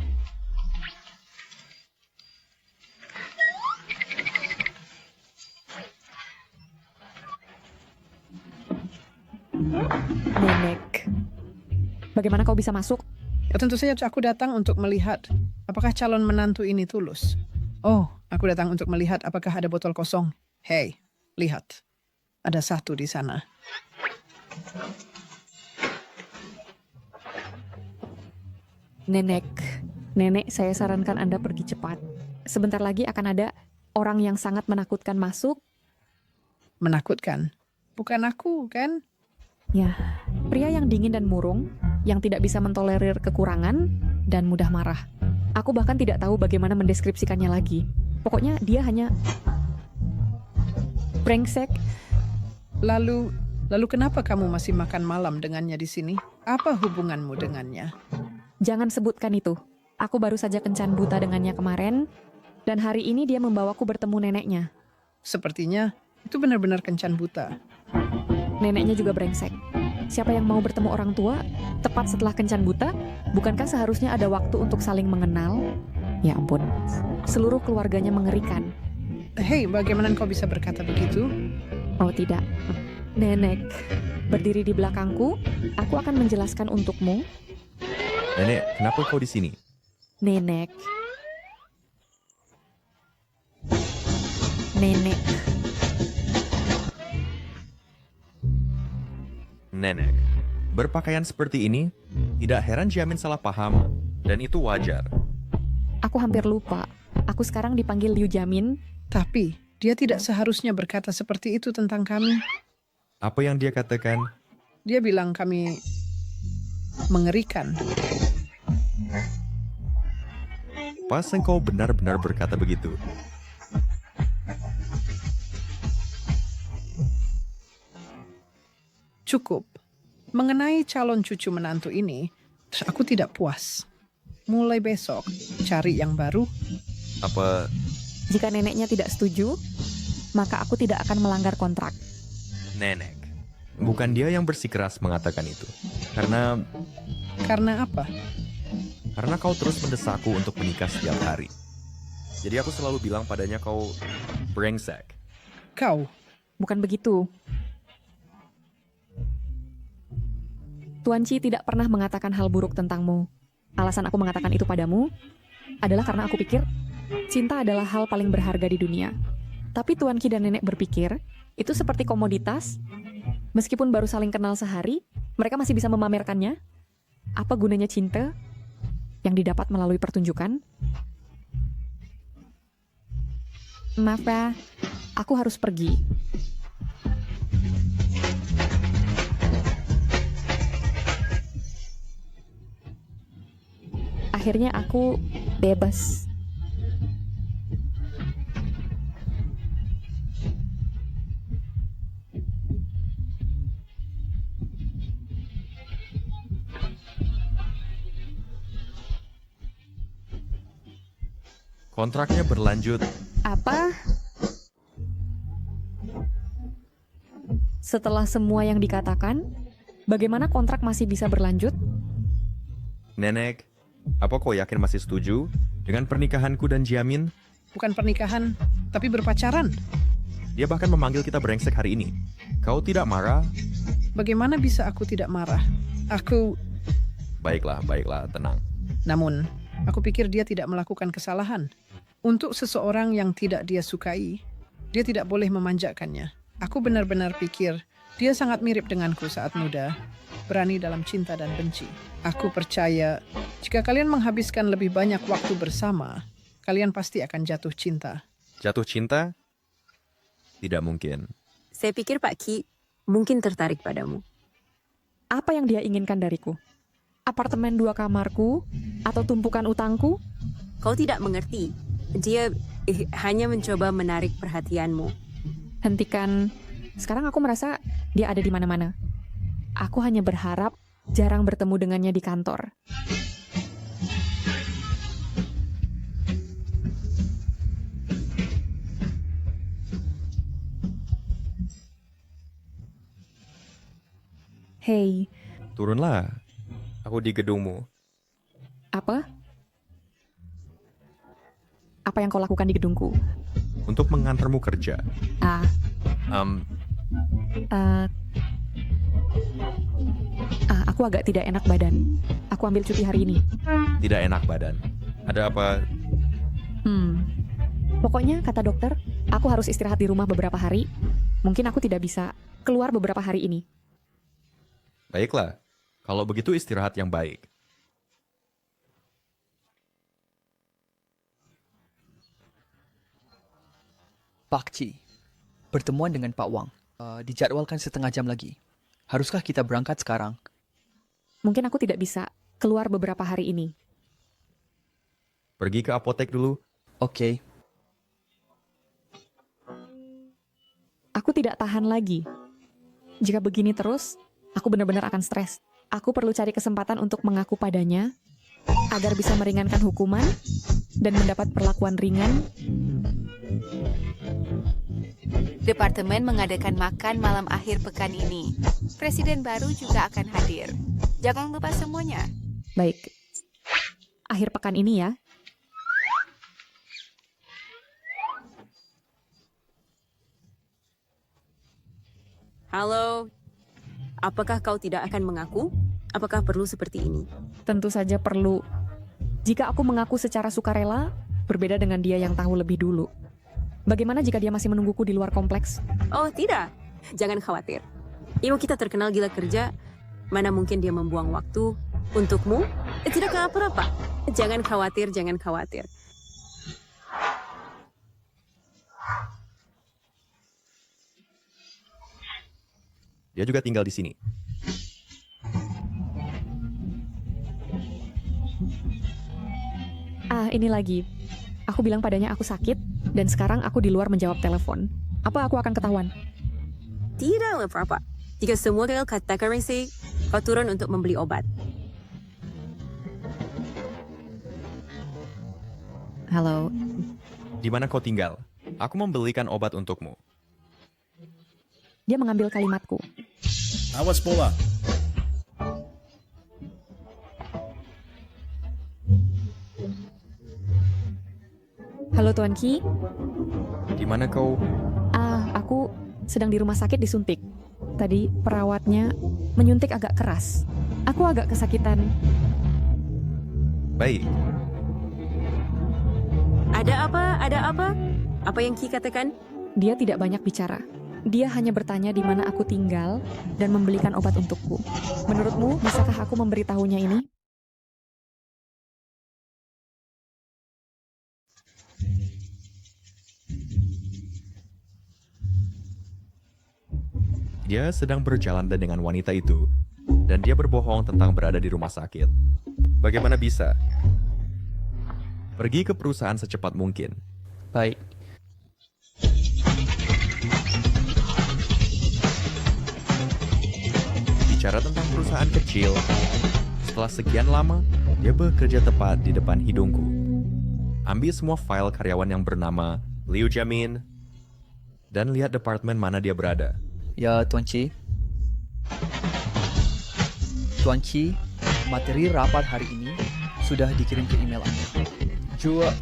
Nenek, bagaimana kau bisa masuk? Ya, tentu saja aku datang untuk melihat apakah calon menantu ini tulus. Oh, aku datang untuk melihat apakah ada botol kosong. Hei, lihat. Ada 1 di sana. Nenek, saya sarankan Anda pergi cepat. Sebentar lagi akan ada orang yang sangat menakutkan masuk. Menakutkan. Bukan aku, kan? Ya, pria yang dingin dan murung, yang tidak bisa mentolerir kekurangan, dan mudah marah. Aku bahkan tidak tahu bagaimana mendeskripsikannya lagi. Pokoknya dia hanya brengsek. Lalu kenapa kamu masih makan malam dengannya di sini? Apa hubunganmu dengannya? Jangan sebutkan itu. Aku baru saja kencan buta dengannya kemarin, dan hari ini dia membawaku bertemu neneknya. Sepertinya itu benar-benar kencan buta. Neneknya juga brengsek. Siapa yang mau bertemu orang tua tepat setelah kencan buta? Bukankah seharusnya ada waktu untuk saling mengenal? Ya ampun, seluruh keluarganya mengerikan. Hei, bagaimana kau bisa berkata begitu? Oh tidak, Nenek, berdiri di belakangku, aku akan menjelaskan untukmu. Nenek, kenapa kau di sini? Nenek. Nenek, berpakaian seperti ini, tidak heran Jamin salah paham, dan itu wajar. Aku hampir lupa. Aku sekarang dipanggil Liu Jamin. Tapi dia tidak seharusnya berkata seperti itu tentang kami. Apa yang dia katakan? Dia bilang kami mengerikan. Pas engkau benar-benar berkata begitu. Cukup. Mengenai calon cucu menantu ini, aku tidak puas. Mulai besok, cari yang baru. Apa Jika neneknya tidak setuju, maka aku tidak akan melanggar kontrak. Nenek? Bukan dia yang bersikeras mengatakan itu. Karena apa? Karena kau terus mendesakku untuk menikah setiap hari. Jadi aku selalu bilang padanya kau brengsek. Kau, Bukan begitu. Tuan Chi tidak pernah mengatakan hal buruk tentangmu. Alasan aku mengatakan itu padamu adalah karena aku pikir cinta adalah hal paling berharga di dunia. Tapi Tuan Ki dan Nenek berpikir, itu seperti komoditas. Meskipun baru saling kenal sehari, mereka masih bisa memamerkannya. Apa gunanya cinta yang didapat melalui pertunjukan? Maaf ya, aku harus pergi. Akhirnya aku bebas. Kontraknya berlanjut. Apa? Setelah semua yang dikatakan, bagaimana kontrak masih bisa berlanjut? Nenek, apa kau yakin masih setuju dengan pernikahanku dan Jiamin? Bukan pernikahan, tapi berpacaran. Dia bahkan memanggil kita brengsek hari ini. Kau tidak marah? Bagaimana bisa aku tidak marah? Aku... Baiklah, tenang. Namun, aku pikir dia tidak melakukan kesalahan. Untuk seseorang yang tidak dia sukai, dia tidak boleh memanjakannya. Aku benar-benar pikir dia sangat mirip denganku saat muda, berani dalam cinta dan benci. Aku percaya jika kalian menghabiskan lebih banyak waktu bersama, kalian pasti akan jatuh cinta. Jatuh cinta? Tidak mungkin. Saya pikir Pak Ki mungkin tertarik padamu. Apa yang dia inginkan dariku? Apartemen 2 kamarku? Atau tumpukan utangku? Kau tidak mengerti. Dia hanya mencoba menarik perhatianmu. Hentikan. Sekarang aku merasa dia ada di mana-mana. Aku hanya berharap jarang bertemu dengannya di kantor. Hei, Turunlah. Aku di gedungmu. apa? Apa yang kau lakukan di gedungku? Untuk mengantarmu kerja. Aku agak tidak enak badan. Aku ambil cuti hari ini. Tidak enak badan. Ada apa? Pokoknya kata dokter, aku harus istirahat di rumah beberapa hari. Mungkin aku tidak bisa keluar beberapa hari ini. Baiklah. Kalau begitu istirahat yang baik. Pak Ci, pertemuan dengan Pak Wang dijadwalkan setengah jam lagi. Haruskah kita berangkat sekarang? Mungkin aku tidak bisa keluar beberapa hari ini. Pergi ke apotek dulu. Oke. Aku tidak tahan lagi. Jika begini terus, aku benar-benar akan stres. Aku perlu cari kesempatan untuk mengaku padanya, agar bisa meringankan hukuman dan mendapat perlakuan ringan. Departemen mengadakan makan malam akhir pekan ini. Presiden baru juga akan hadir. Jangan lupa semuanya. Baik. Akhir pekan ini ya. Halo, apakah kau tidak akan mengaku? Apakah perlu seperti ini? Tentu saja perlu. Jika aku mengaku secara sukarela, berbeda dengan dia yang tahu lebih dulu. Bagaimana jika dia masih menungguku di luar kompleks? Oh tidak, jangan khawatir. Ibu kita terkenal gila kerja, mana mungkin dia membuang waktu untukmu? Tidak kenapa-napa. Jangan khawatir, jangan khawatir. Dia juga tinggal di sini. Ini lagi. Aku bilang padanya aku sakit, dan sekarang aku di luar menjawab telepon. Apa aku akan ketahuan? Tidak apa-apa. Jika semua kau katakan Resi, kau turun untuk membeli obat. Halo. Di mana kau tinggal? Aku membelikan obat untukmu. Dia mengambil kalimatku. Awas bola. Halo Tuan Ki. Di mana kau? Aku sedang di rumah sakit disuntik. Tadi perawatnya menyuntik agak keras. Aku agak kesakitan. Baik. Ada apa? Ada apa? Apa yang Ki katakan? Dia tidak banyak bicara. Dia hanya bertanya di mana aku tinggal dan membelikan obat untukku. Menurutmu, bisakah aku memberitahunya ini? Dia sedang berjalan dengan wanita itu, dan dia berbohong tentang berada di rumah sakit. Bagaimana bisa? Pergi ke perusahaan secepat mungkin. Baik. Bicara tentang perusahaan kecil, setelah sekian lama, dia bekerja tepat di depan hidungku. Ambil semua file karyawan yang bernama Liu Jiamin, dan lihat departemen mana dia berada. Ya, Tuan Chi. Tuan Chi, materi rapat hari ini sudah dikirim ke email Anda. Juga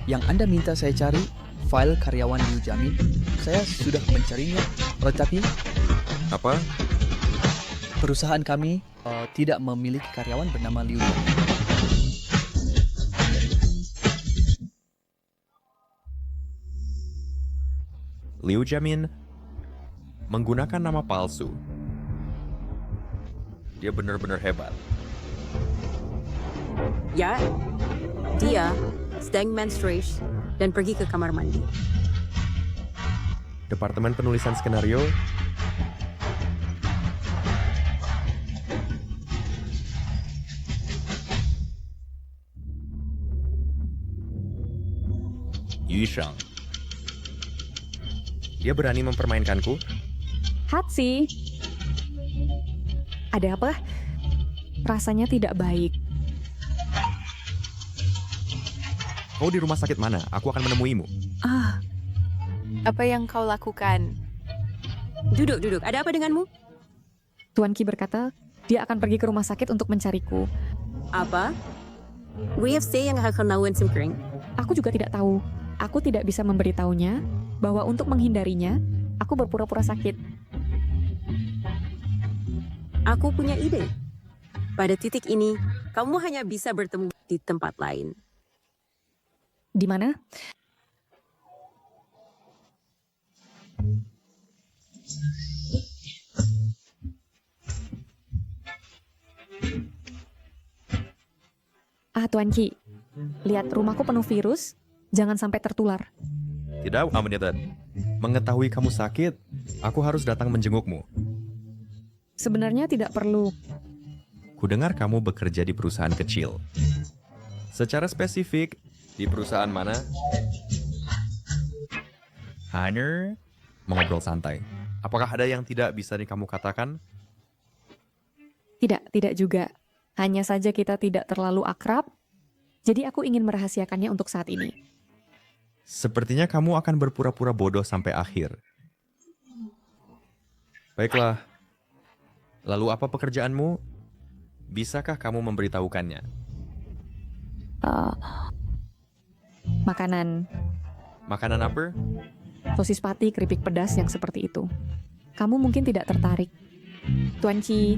yang Anda minta saya cari, file karyawan Liu Jiamin, saya sudah mencarinya. Tetapi Apa? perusahaan kami tidak memiliki karyawan bernama Liu Jiamin. Liu Jiamin menggunakan nama palsu. Dia benar-benar hebat. Ya, dia sedang menstruasi dan pergi ke kamar mandi. Departemen penulisan skenario Yu Shang. Dia berani mempermainkanku? Hatsi. Ada apa? Rasanya tidak baik. Kau di rumah sakit mana? Aku akan menemuimu. Apa yang kau lakukan? Duduk. Ada apa denganmu? Tuan Qi berkata, dia akan pergi ke rumah sakit untuk mencariku. Apa? WFC yang akan lawan Simkring. Aku juga tidak tahu. Aku tidak bisa memberitahunya bahwa untuk menghindarinya, aku berpura-pura sakit. Aku punya ide. Pada titik ini, kamu hanya bisa bertemu di tempat lain. Di mana? Tuan Qi, lihat rumahku penuh virus, jangan sampai tertular. Tidak, Amanita. Mengetahui kamu sakit, aku harus datang menjengukmu. Sebenarnya tidak perlu. Kudengar kamu bekerja di perusahaan kecil. Secara spesifik, di perusahaan mana? Hanya mengobrol santai. Apakah ada yang tidak bisa kamu katakan? Tidak juga. Hanya saja kita tidak terlalu akrab, jadi aku ingin merahasiakannya untuk saat ini. Sepertinya kamu akan berpura-pura bodoh sampai akhir. Baiklah. Lalu apa pekerjaanmu? Bisakah kamu memberitahukannya? Makanan. Makanan apa? Sosis pati, keripik pedas yang seperti itu. Kamu mungkin tidak tertarik. Tuan Qi,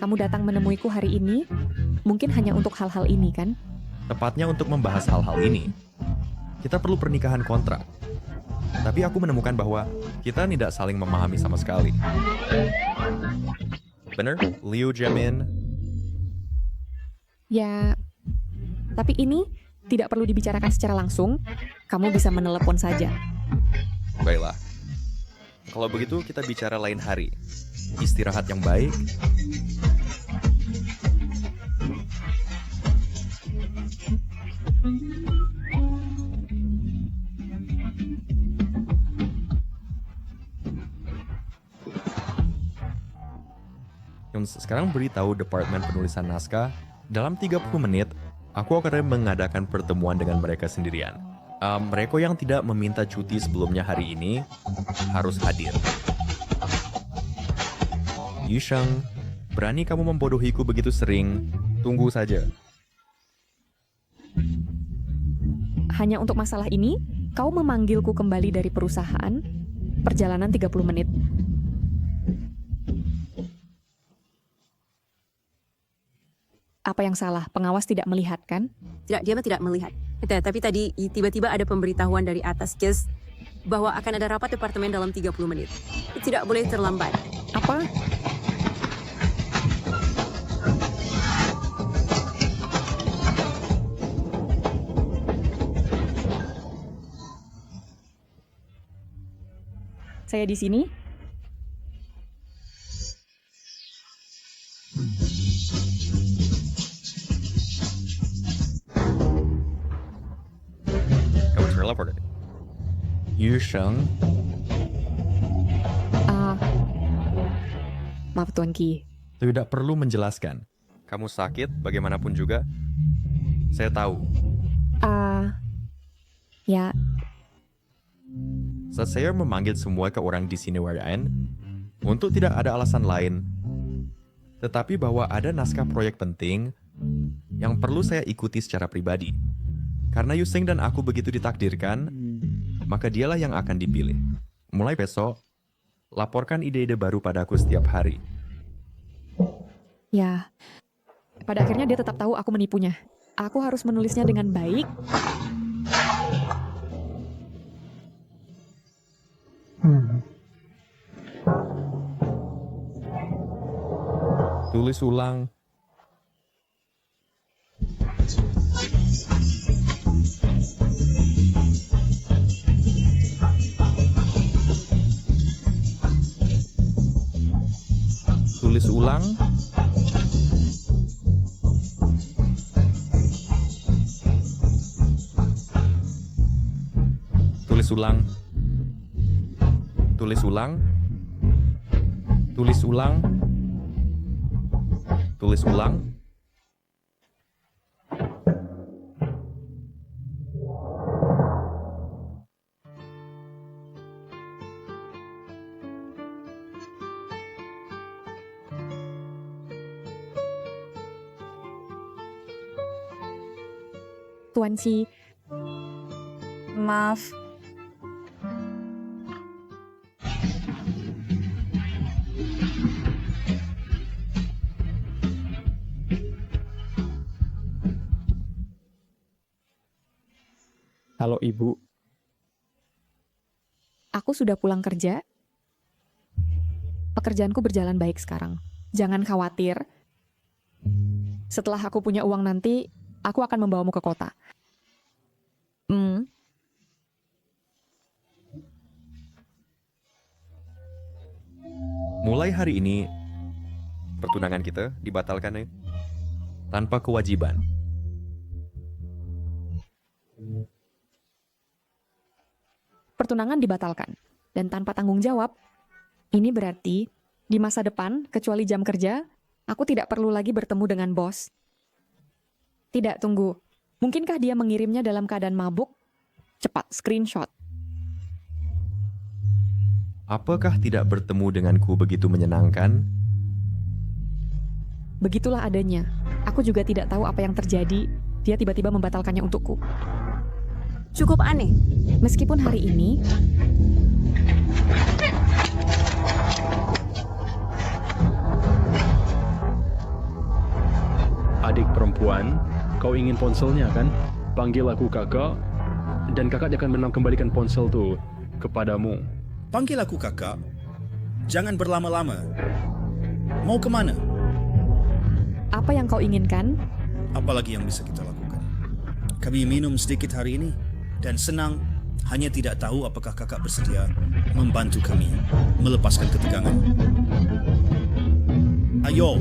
kamu datang menemuiku hari ini, mungkin hanya untuk hal-hal ini, kan? Tepatnya untuk membahas hal-hal ini. Kita perlu pernikahan kontrak. Tapi aku menemukan bahwa kita tidak saling memahami sama sekali. Benar, Liu Jiamin? Ya, tapi ini tidak perlu dibicarakan secara langsung. Kamu bisa menelepon saja. Baiklah. Kalau begitu kita bicara lain hari. Istirahat yang baik. Sekarang beritahu Departemen Penulisan Naskah, dalam 30 menit, aku akan mengadakan pertemuan dengan mereka sendirian. Mereka yang tidak meminta cuti sebelumnya hari ini, harus hadir. Yu Shang, berani kamu membodohiku begitu sering? Tunggu saja. Hanya untuk masalah ini, kau memanggilku kembali dari perusahaan, perjalanan 30 menit. Apa yang salah? Pengawas tidak melihat, kan? Tidak, dia tidak melihat. Tapi tadi tiba-tiba ada pemberitahuan dari atas, Kes. bahwa akan ada rapat departemen dalam 30 menit. Tidak boleh terlambat. Apa? Saya di sini. Kamu terlepas. Yu Sheng, Maaf Tuan Ki. tidak perlu menjelaskan. Kamu sakit, bagaimanapun juga. Saya tahu. Ya, Saat saya memanggil semua ke orang di sini Warian, untuk tidak ada alasan lain, tetapi bahwa ada naskah proyek penting yang perlu saya ikuti secara pribadi. Karena Yuseng dan aku begitu ditakdirkan, maka dialah yang akan dipilih. Mulai besok, laporkan ide-ide baru padaku setiap hari. ya. Pada akhirnya dia tetap tahu aku menipunya. Aku harus menulisnya dengan baik. Tulis ulang. Tulis ulang. Tulis ulang. Tulis ulang. Tulis ulang. Tulis ulang. Tuan Ci, Maaf, Halo Ibu, aku sudah pulang kerja. Pekerjaanku berjalan baik sekarang. Jangan khawatir. Setelah aku punya uang nanti, aku akan membawamu ke kota. Mulai hari ini, pertunangan kita dibatalkan ya. Tanpa kewajiban. Pertunangan dibatalkan. Dan tanpa tanggung jawab. Ini berarti, di masa depan, kecuali jam kerja, aku tidak perlu lagi bertemu dengan bos. Tidak, tunggu. Mungkinkah dia mengirimnya dalam keadaan mabuk? Cepat, screenshot. Apakah tidak bertemu denganku begitu menyenangkan? Begitulah adanya. Aku juga tidak tahu apa yang terjadi. Dia tiba-tiba membatalkannya untukku. Cukup aneh. Meskipun hari ini, Adik perempuan, kau ingin ponselnya kan? Panggil aku kakak, dan kakak akan kembalikan ponsel tuh kepadamu. Panggil aku kakak. Jangan berlama-lama. Mau kemana? apa yang kau inginkan? Apalagi yang bisa kita lakukan? Kami minum sedikit hari ini dan senang, hanya tidak tahu apakah kakak bersedia membantu kami melepaskan ketegangan. Ayo.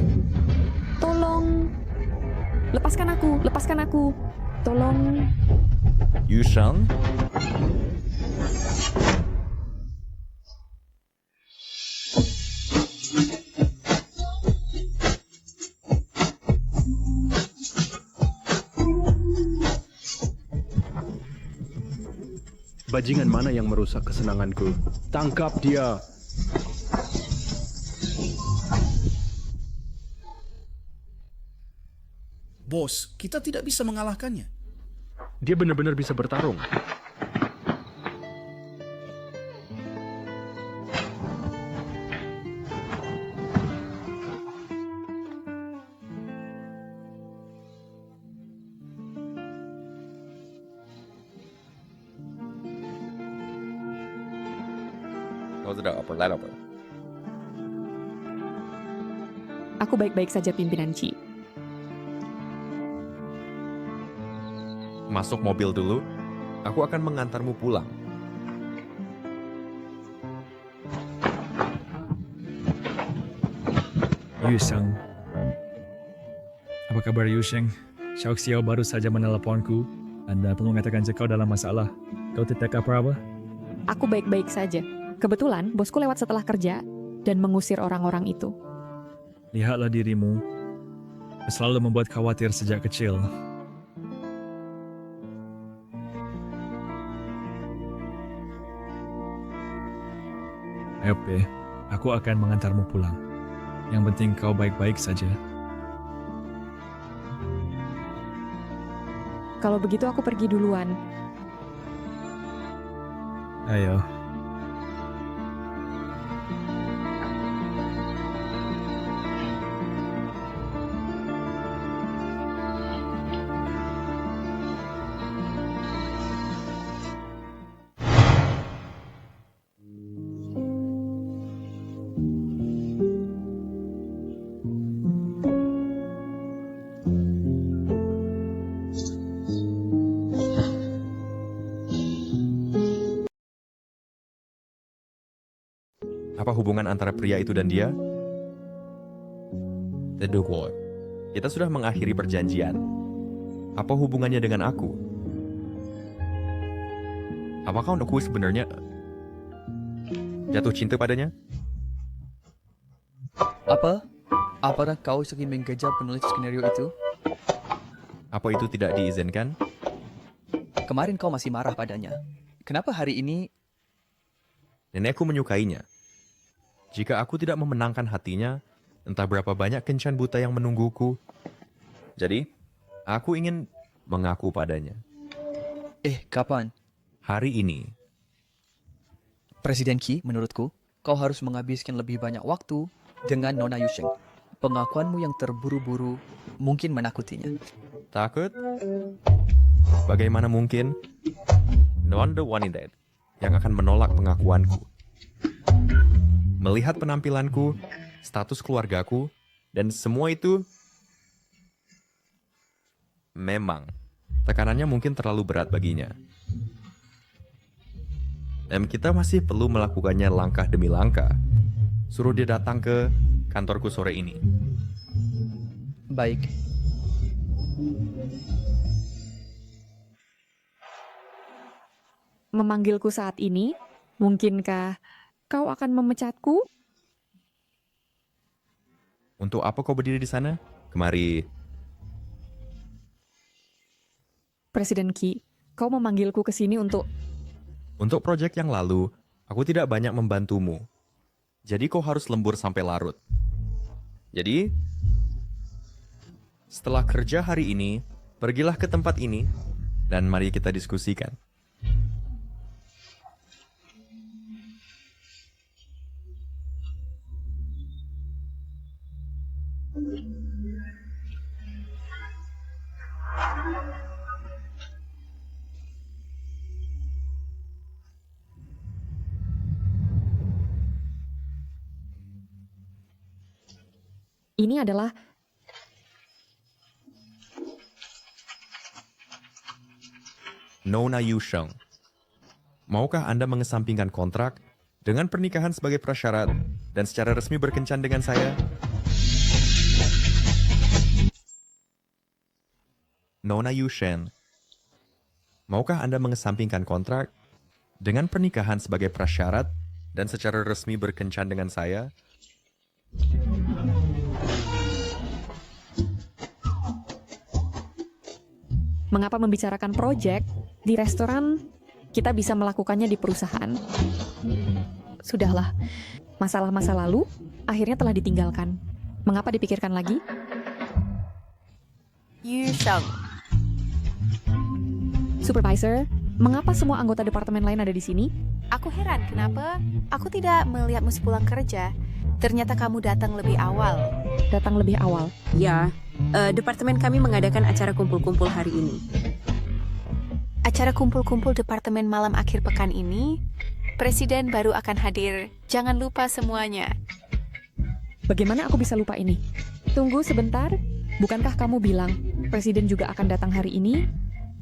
Tolong. Lepaskan aku. Tolong. Yushang? Bajingan mana yang merusak kesenanganku? Tangkap dia! Bos, kita tidak bisa mengalahkannya. Dia benar-benar bisa bertarung. Kau sudah upload apa? Aku baik-baik saja, pimpinan Ci. Masuk mobil dulu. Aku akan mengantarmu pulang. Yusheng. Apa kabar Yusheng? Xiao Xiao baru saja meneleponku. Anda perlu mengatakan jika kau dalam masalah. Kau tidak apa-apa? Aku baik-baik saja. Kebetulan, bosku lewat setelah kerja dan mengusir orang-orang itu. Lihatlah dirimu. Selalu membuat khawatir sejak kecil. Ayo, Pe. Aku akan mengantarmu pulang. Yang penting kau baik-baik saja. Kalau begitu aku pergi duluan. Ayo. Apa hubungan antara pria itu dan dia? Teduh, kita sudah mengakhiri perjanjian. Apa hubungannya dengan aku? Apakah aku sebenarnya jatuh cinta padanya? Apa? Apakah kau ingin mengejar penulis skenario itu? Apa itu tidak diizinkan? Kemarin kau masih marah padanya. Kenapa hari ini? Nenekku menyukainya. Jika aku tidak memenangkan hatinya, entah berapa banyak kencan buta yang menungguku. Jadi, aku ingin mengaku padanya. Kapan? Hari ini. Presiden Qi, menurutku, kau harus menghabiskan lebih banyak waktu dengan Nona Yusheng. Pengakuanmu yang terburu-buru mungkin menakutinya. Takut? Bagaimana mungkin? Non the one in that yang akan menolak pengakuanku. Melihat penampilanku, status keluargaku, dan semua itu, memang tekanannya mungkin terlalu berat baginya. Dan kita masih perlu melakukannya langkah demi langkah. Suruh dia datang ke kantorku sore ini. Baik. Memanggilku saat ini, mungkinkah kau akan memecatku? Untuk apa kau berdiri di sana? Kemari. Presiden Qi, kau memanggilku ke sini untuk... Untuk proyek yang lalu, aku tidak banyak membantumu. Jadi kau harus lembur sampai larut. Jadi, setelah kerja hari ini, pergilah ke tempat ini, dan mari kita diskusikan. Ini adalah... Nona Yusheng, maukah Anda mengesampingkan kontrak dengan pernikahan sebagai prasyarat dan secara resmi berkencan dengan saya? Nona Yusheng, maukah Anda mengesampingkan kontrak dengan pernikahan sebagai prasyarat dan secara resmi berkencan dengan saya? Mengapa membicarakan proyek di restoran? Kita bisa melakukannya di perusahaan. Sudahlah, masalah masa lalu akhirnya telah ditinggalkan. Mengapa dipikirkan lagi? Yusheng. Supervisor, mengapa semua anggota departemen lain ada di sini? Aku heran kenapa aku tidak melihatmu sepulang kerja. Ternyata kamu datang lebih awal. Datang lebih awal? Ya, departemen kami mengadakan acara kumpul-kumpul hari ini. Acara kumpul-kumpul departemen malam akhir pekan ini? Presiden baru akan hadir. Jangan lupa semuanya. Bagaimana aku bisa lupa ini? Tunggu sebentar. Bukankah kamu bilang Presiden juga akan datang hari ini?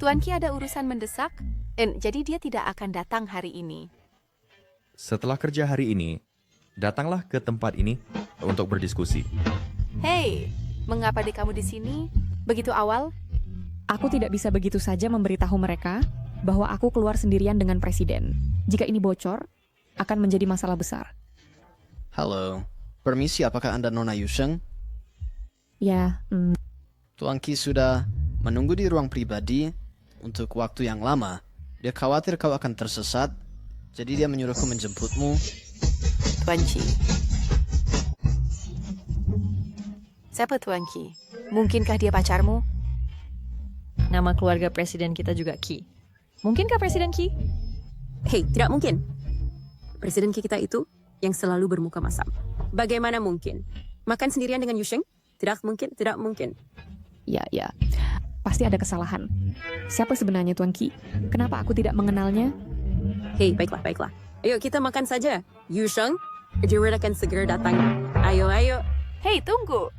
Tuan Ki ada urusan mendesak, jadi dia tidak akan datang hari ini. Setelah kerja hari ini, datanglah ke tempat ini untuk berdiskusi. Hei, mengapa kamu di sini? Begitu awal? Aku tidak bisa begitu saja memberitahu mereka bahwa aku keluar sendirian dengan Presiden. Jika ini bocor, akan menjadi masalah besar. Halo, permisi, apakah Anda Nona Yusheng? Ya, Tuan Ki sudah menunggu di ruang pribadi untuk waktu yang lama. Dia khawatir kau akan tersesat, jadi dia menyuruhku menjemputmu. Tuan Ki. Siapa Tuan Ki? Mungkinkah dia pacarmu? Nama keluarga presiden kita juga Ki. Mungkinkah Presiden Ki? Hei, tidak mungkin. Presiden kita itu yang selalu bermuka masam. Bagaimana mungkin? Makan sendirian dengan Yusheng? Tidak mungkin, tidak mungkin. ya. Pasti ada kesalahan. Siapa sebenarnya Tuan Ki? Kenapa aku tidak mengenalnya? Hei, baiklah. Ayo kita makan saja. Yusheng, Jewel akan segera datang. Ayo. Hei, tunggu.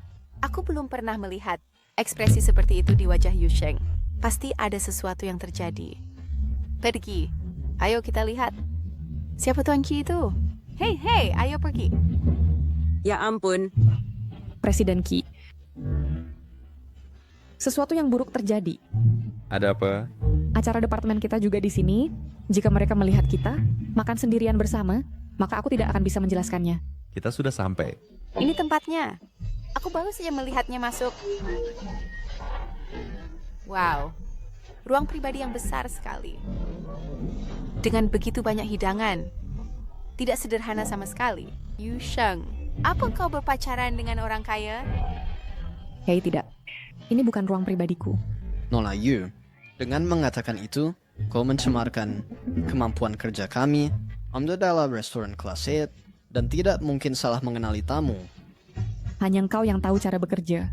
Aku belum pernah melihat ekspresi seperti itu di wajah Yusheng. Pasti ada sesuatu yang terjadi. Pergi. Ayo kita lihat. Siapa Tuan Ki itu? Hei, ayo pergi. Ya ampun. Presiden Ki. Sesuatu yang buruk terjadi. Ada apa? Acara departemen kita juga di sini. Jika mereka melihat kita makan sendirian bersama, maka aku tidak akan bisa menjelaskannya. Kita sudah sampai. Ini tempatnya. Aku baru saja melihatnya masuk. Wow. Ruang pribadi yang besar sekali. Dengan begitu banyak hidangan. Tidak sederhana sama sekali. Yusheng, apa kau berpacaran dengan orang kaya? Hei, tidak. Ini bukan ruang pribadiku. Nona Yu, dengan mengatakan itu, kau mencemarkan kemampuan kerja kami. Anda adalah restoran kelas A dan tidak mungkin salah mengenali tamu. Hanya engkau yang tahu cara bekerja.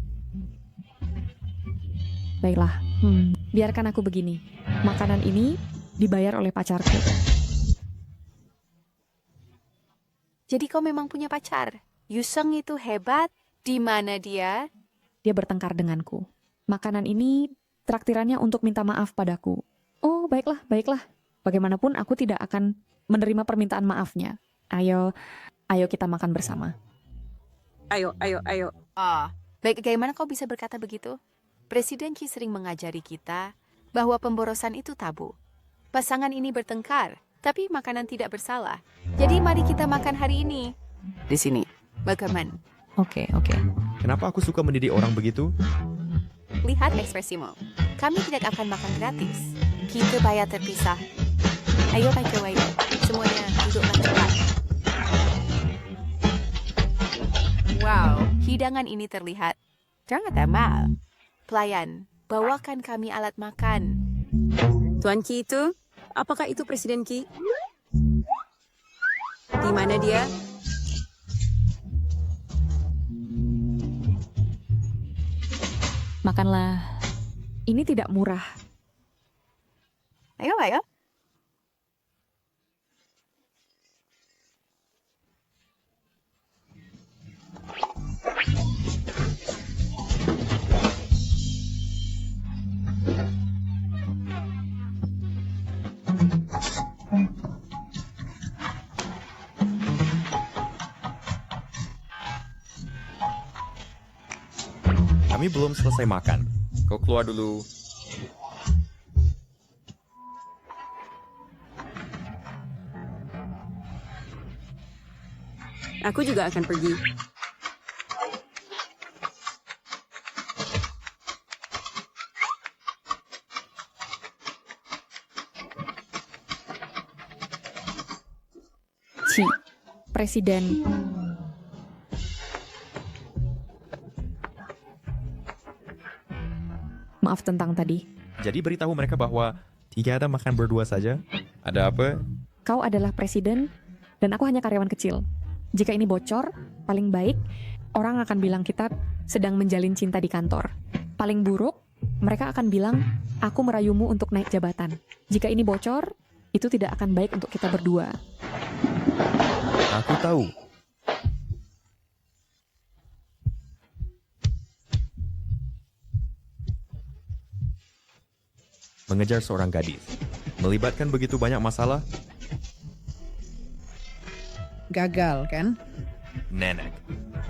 Baiklah, biarkan aku begini. Makanan ini dibayar oleh pacarku. Jadi kau memang punya pacar? Yusheng itu hebat. Di mana dia? Dia bertengkar denganku. Makanan ini traktirannya untuk minta maaf padaku. Oh, baiklah. Bagaimanapun aku tidak akan menerima permintaan maafnya. Ayo kita makan bersama. Ayo. Bagaimana kau bisa berkata begitu? Presiden Ki sering mengajari kita bahwa pemborosan itu tabu. Pasangan ini bertengkar, tapi makanan tidak bersalah. Jadi mari kita makan hari ini. Di sini. Bagaimana? Oke. Kenapa aku suka mendidik orang begitu? Lihat ekspresimu. Kami tidak akan makan gratis. Kita bayar terpisah. Ayo. Semuanya duduklah cepat. Wow, hidangan ini terlihat sangat amal. Pelayan, bawakan kami alat makan. Tuan Ki itu? Apakah itu Presiden Ki? Di mana dia? Makanlah. Ini tidak murah. Ayo. Kami belum selesai makan. Kau keluar dulu. Aku juga akan pergi. Presiden. Maaf tentang tadi. Jadi beritahu mereka bahwa tidak ada makan berdua saja. Ada apa? Kau adalah presiden dan aku hanya karyawan kecil. Jika ini bocor, paling baik orang akan bilang kita sedang menjalin cinta di kantor. Paling buruk, mereka akan bilang aku merayumu untuk naik jabatan. Jika ini bocor, Itu tidak akan baik untuk kita berdua. Aku tahu. Mengejar seorang gadis, melibatkan begitu banyak masalah, Gagal, kan? Nenek.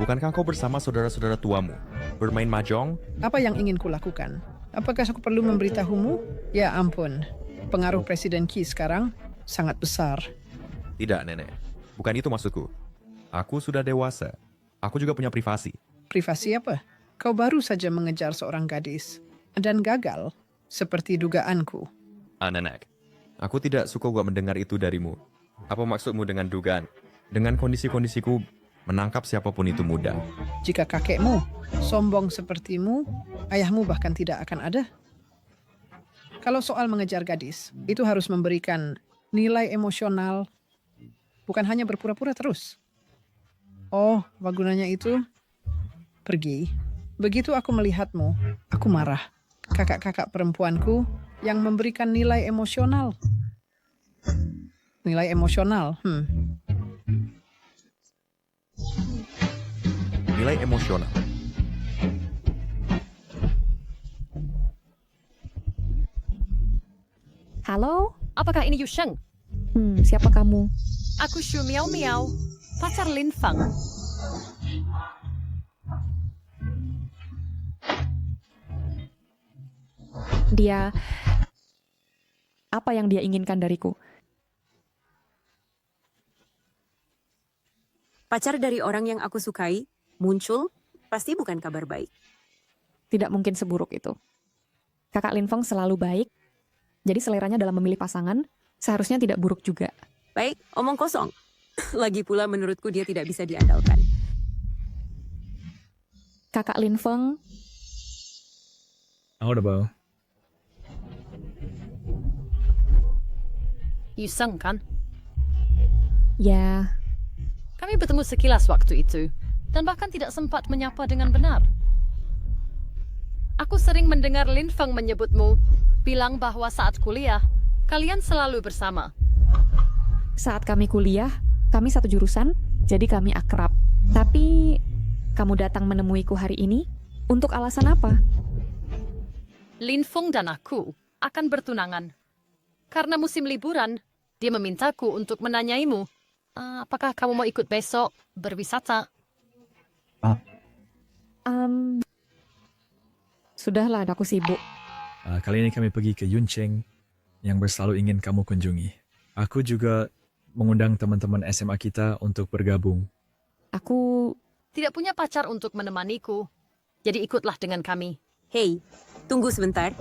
Bukankah kau bersama saudara-saudara tuamu bermain mahjong? Apa yang ingin kulakukan? Apakah aku perlu memberitahumu? Ya ampun, pengaruh Presiden Xi sekarang sangat besar. Tidak, Nenek. Bukan itu maksudku. Aku sudah dewasa. Aku juga punya privasi. Privasi apa? Kau baru saja mengejar seorang gadis dan gagal, seperti dugaanku. Nenek. Aku tidak suka gua mendengar itu darimu. Apa maksudmu dengan dugaan? Dengan kondisi-kondisiku, menangkap siapapun itu mudah. Jika kakekmu sombong sepertimu, ayahmu bahkan tidak akan ada. Kalau soal mengejar gadis, itu harus memberikan nilai emosional, bukan hanya berpura-pura terus. Oh, wagunanya itu pergi. Begitu aku melihatmu, aku marah. Kakak-kakak perempuanku yang memberikan nilai emosional. Nilai emosional, Nilai emosional. Halo? Apakah ini Yu Sheng? Siapa kamu? Aku Shu Miao Miao, pacar Lin Fang. Dia... Apa yang dia inginkan dariku? Pacar dari orang yang aku sukai muncul, pasti bukan kabar baik. Tidak mungkin seburuk itu. Kakak Lin Feng selalu baik, jadi seleranya dalam memilih pasangan seharusnya tidak buruk juga. Baik, omong kosong. Lagi pula menurutku dia tidak bisa diandalkan. Kakak Lin Feng, Audible. Yu Sheng kan? ya, Kami bertemu sekilas waktu itu, dan bahkan tidak sempat menyapa dengan benar. Aku sering mendengar Lin Feng menyebutmu, bilang bahwa saat kuliah, kalian selalu bersama. saat kami kuliah, kami satu jurusan, jadi kami akrab. Tapi, kamu datang menemuiku hari ini, untuk alasan apa? Lin Feng dan aku akan bertunangan. Karena musim liburan, dia memintaku untuk menanyaimu, apakah kamu mau ikut besok berwisata? Sudahlah, aku sibuk. Kali ini kami pergi ke Yuncheng yang selalu ingin kamu kunjungi. Aku juga mengundang teman-teman SMA kita untuk bergabung. Aku tidak punya pacar untuk menemaniku, jadi ikutlah dengan kami. Hei, tunggu sebentar.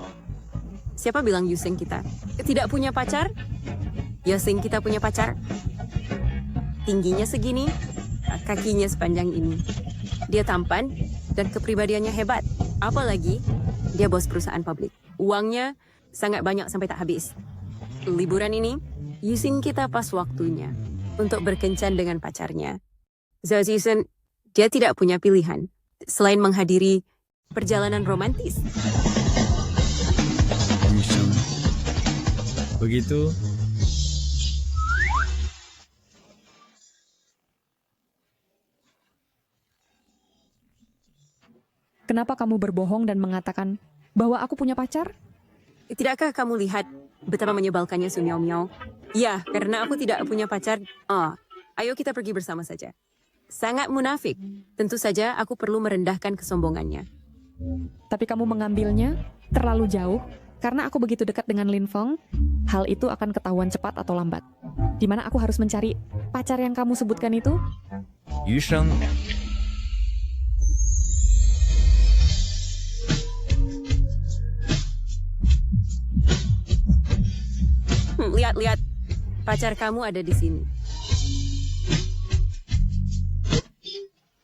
Siapa bilang Yuseng kita tidak punya pacar? Yuseng kita punya pacar. Tingginya segini, kakinya sepanjang ini. Dia tampan dan kepribadiannya hebat. Apalagi, dia bos perusahaan publik. Uangnya sangat banyak sampai tak habis. Liburan ini, Yuseng kita pas waktunya untuk berkencan dengan pacarnya. Zhao Zisen, dia tidak punya pilihan selain menghadiri perjalanan romantis. Begitu, kenapa kamu berbohong dan mengatakan bahwa aku punya pacar? Tidakkah kamu lihat betapa menyebalkannya Su Miao Miao? Ya, karena aku tidak punya pacar. Ayo kita pergi bersama saja. Sangat munafik. Tentu saja aku perlu merendahkan kesombongannya. Tapi kamu mengambilnya terlalu jauh. Karena aku begitu dekat dengan Lin Feng, hal itu akan ketahuan cepat atau lambat. Di mana aku harus mencari pacar yang kamu sebutkan itu? Yu Sheng. Lihat-lihat, pacar kamu ada di sini.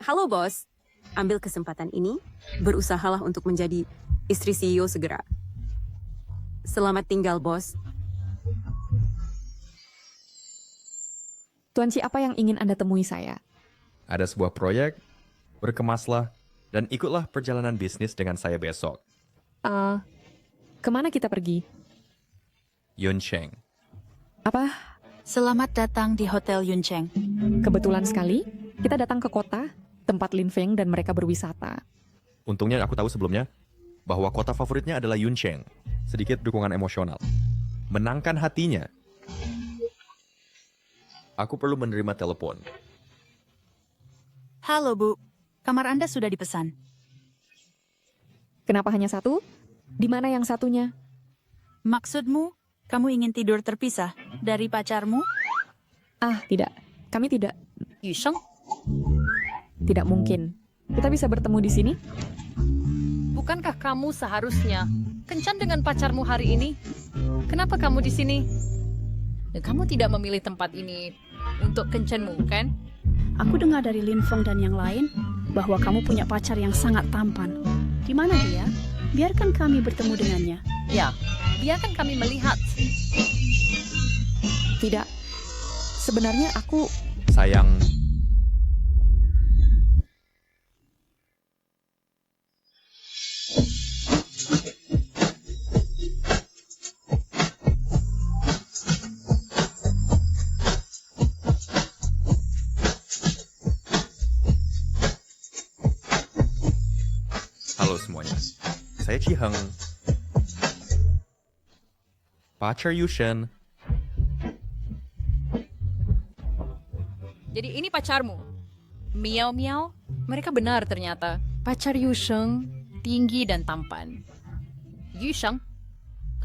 Halo bos, ambil kesempatan ini, berusahalah untuk menjadi istri CEO segera. Selamat tinggal, bos. Tuan Chi, apa yang ingin Anda temui saya? Ada sebuah proyek, berkemaslah, dan ikutlah perjalanan bisnis dengan saya besok. Kemana kita pergi? Yuncheng. Apa? Selamat datang di Hotel Yuncheng. Kebetulan sekali, kita datang ke kota, tempat Lin Feng dan mereka berwisata. Untungnya aku tahu sebelumnya bahwa kota favoritnya adalah Yuncheng. Sedikit dukungan emosional. Menangkan hatinya. Aku perlu menerima telepon. Halo Bu, kamar Anda sudah dipesan. Kenapa hanya satu? Di mana yang satunya? Maksudmu, kamu ingin tidur terpisah dari pacarmu? Ah, tidak. Kami tidak. Yusheng, Tidak mungkin. Kita bisa bertemu di sini? bukankah kamu seharusnya kencan dengan pacarmu hari ini? Kenapa kamu di sini? Dan kamu tidak memilih tempat ini untuk kencanmu, kan? Aku dengar dari Lin Feng dan yang lain bahwa kamu punya pacar yang sangat tampan. Di mana dia? Biarkan kami bertemu dengannya. Ya, biarkan kami melihat. Tidak. Sebenarnya aku... Sayang, halo semuanya. Saya Chiheng. Pacar Yushen. Jadi ini pacarmu. Miao Miao, mereka benar ternyata. Pacar Yusheng tinggi dan tampan. Yusheng,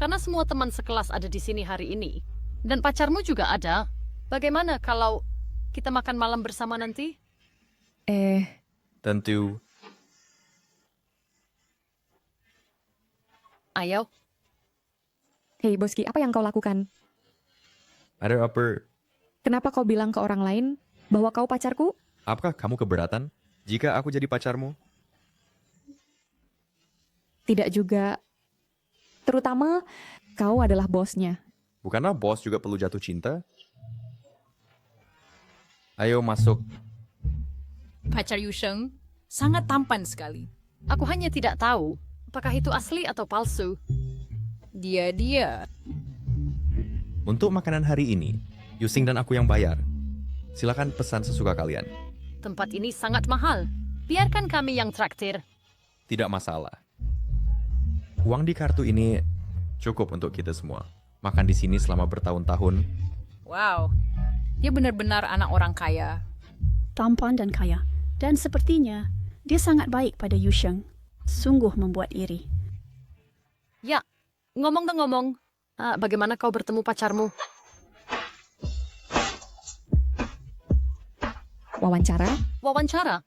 karena semua teman sekelas ada di sini hari ini, dan pacarmu juga ada, bagaimana kalau kita makan malam bersama nanti? Tentu. Ayo. Hei, Boski, apa yang kau lakukan? Ada apa? Kenapa kau bilang ke orang lain bahwa kau pacarku? Apakah kamu keberatan jika aku jadi pacarmu? Tidak juga. Terutama kau adalah bosnya. Bukanlah bos juga perlu jatuh cinta? Ayo masuk. Pacar Yusheng sangat tampan sekali. Aku hanya tidak tahu apakah itu asli atau palsu. Dia. Untuk makanan hari ini, Yusing dan aku yang bayar. Silakan pesan sesuka kalian. Tempat ini sangat mahal. Biarkan kami yang traktir. Tidak masalah. Uang di kartu ini cukup untuk kita semua. Makan di sini selama bertahun-tahun. Wow, dia benar-benar anak orang kaya. Tampan dan kaya. Dan sepertinya dia sangat baik pada Yusheng. Sungguh membuat iri. Ya, ngomong-ngomong, bagaimana kau bertemu pacarmu? Wawancara? Wawancara?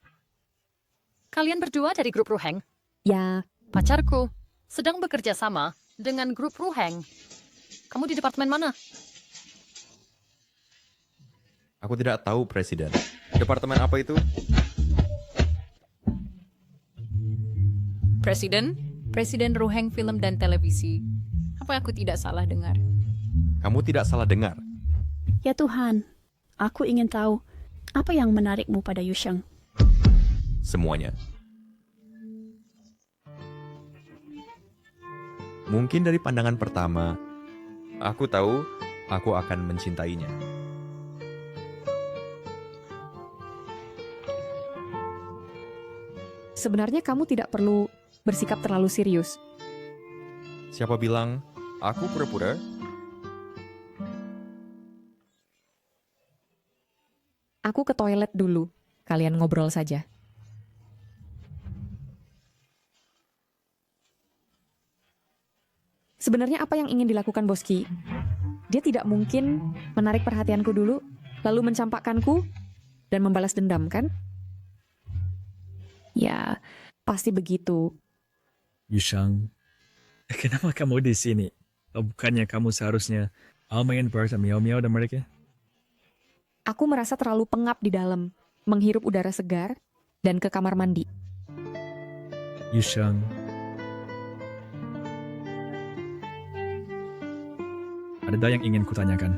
Kalian berdua dari grup Ruheng? Ya. Pacarku sedang bekerja sama dengan grup Ruheng. Kamu di departemen mana? Aku tidak tahu, Presiden. Departemen apa itu? Presiden Ruheng Film dan Televisi. Apa aku tidak salah dengar? Kamu tidak salah dengar. Ya Tuhan, aku ingin tahu apa yang menarikmu pada Yusheng. Semuanya. Mungkin dari pandangan pertama, aku tahu aku akan mencintainya. Sebenarnya kamu tidak perlu bersikap terlalu serius. Siapa bilang aku pura-pura? Aku ke toilet dulu. Kalian ngobrol saja. Sebenarnya apa yang ingin dilakukan Boski? Dia tidak mungkin menarik perhatianku dulu, lalu mencampakkanku, dan membalas dendam, kan? Ya, pasti begitu. Yusheng, kenapa kamu di sini? Bukannya kamu seharusnya main bersama Miao Miao dan mereka? Aku merasa terlalu pengap di dalam, menghirup udara segar, dan ke kamar mandi. Yusheng, ada yang ingin kutanyakan.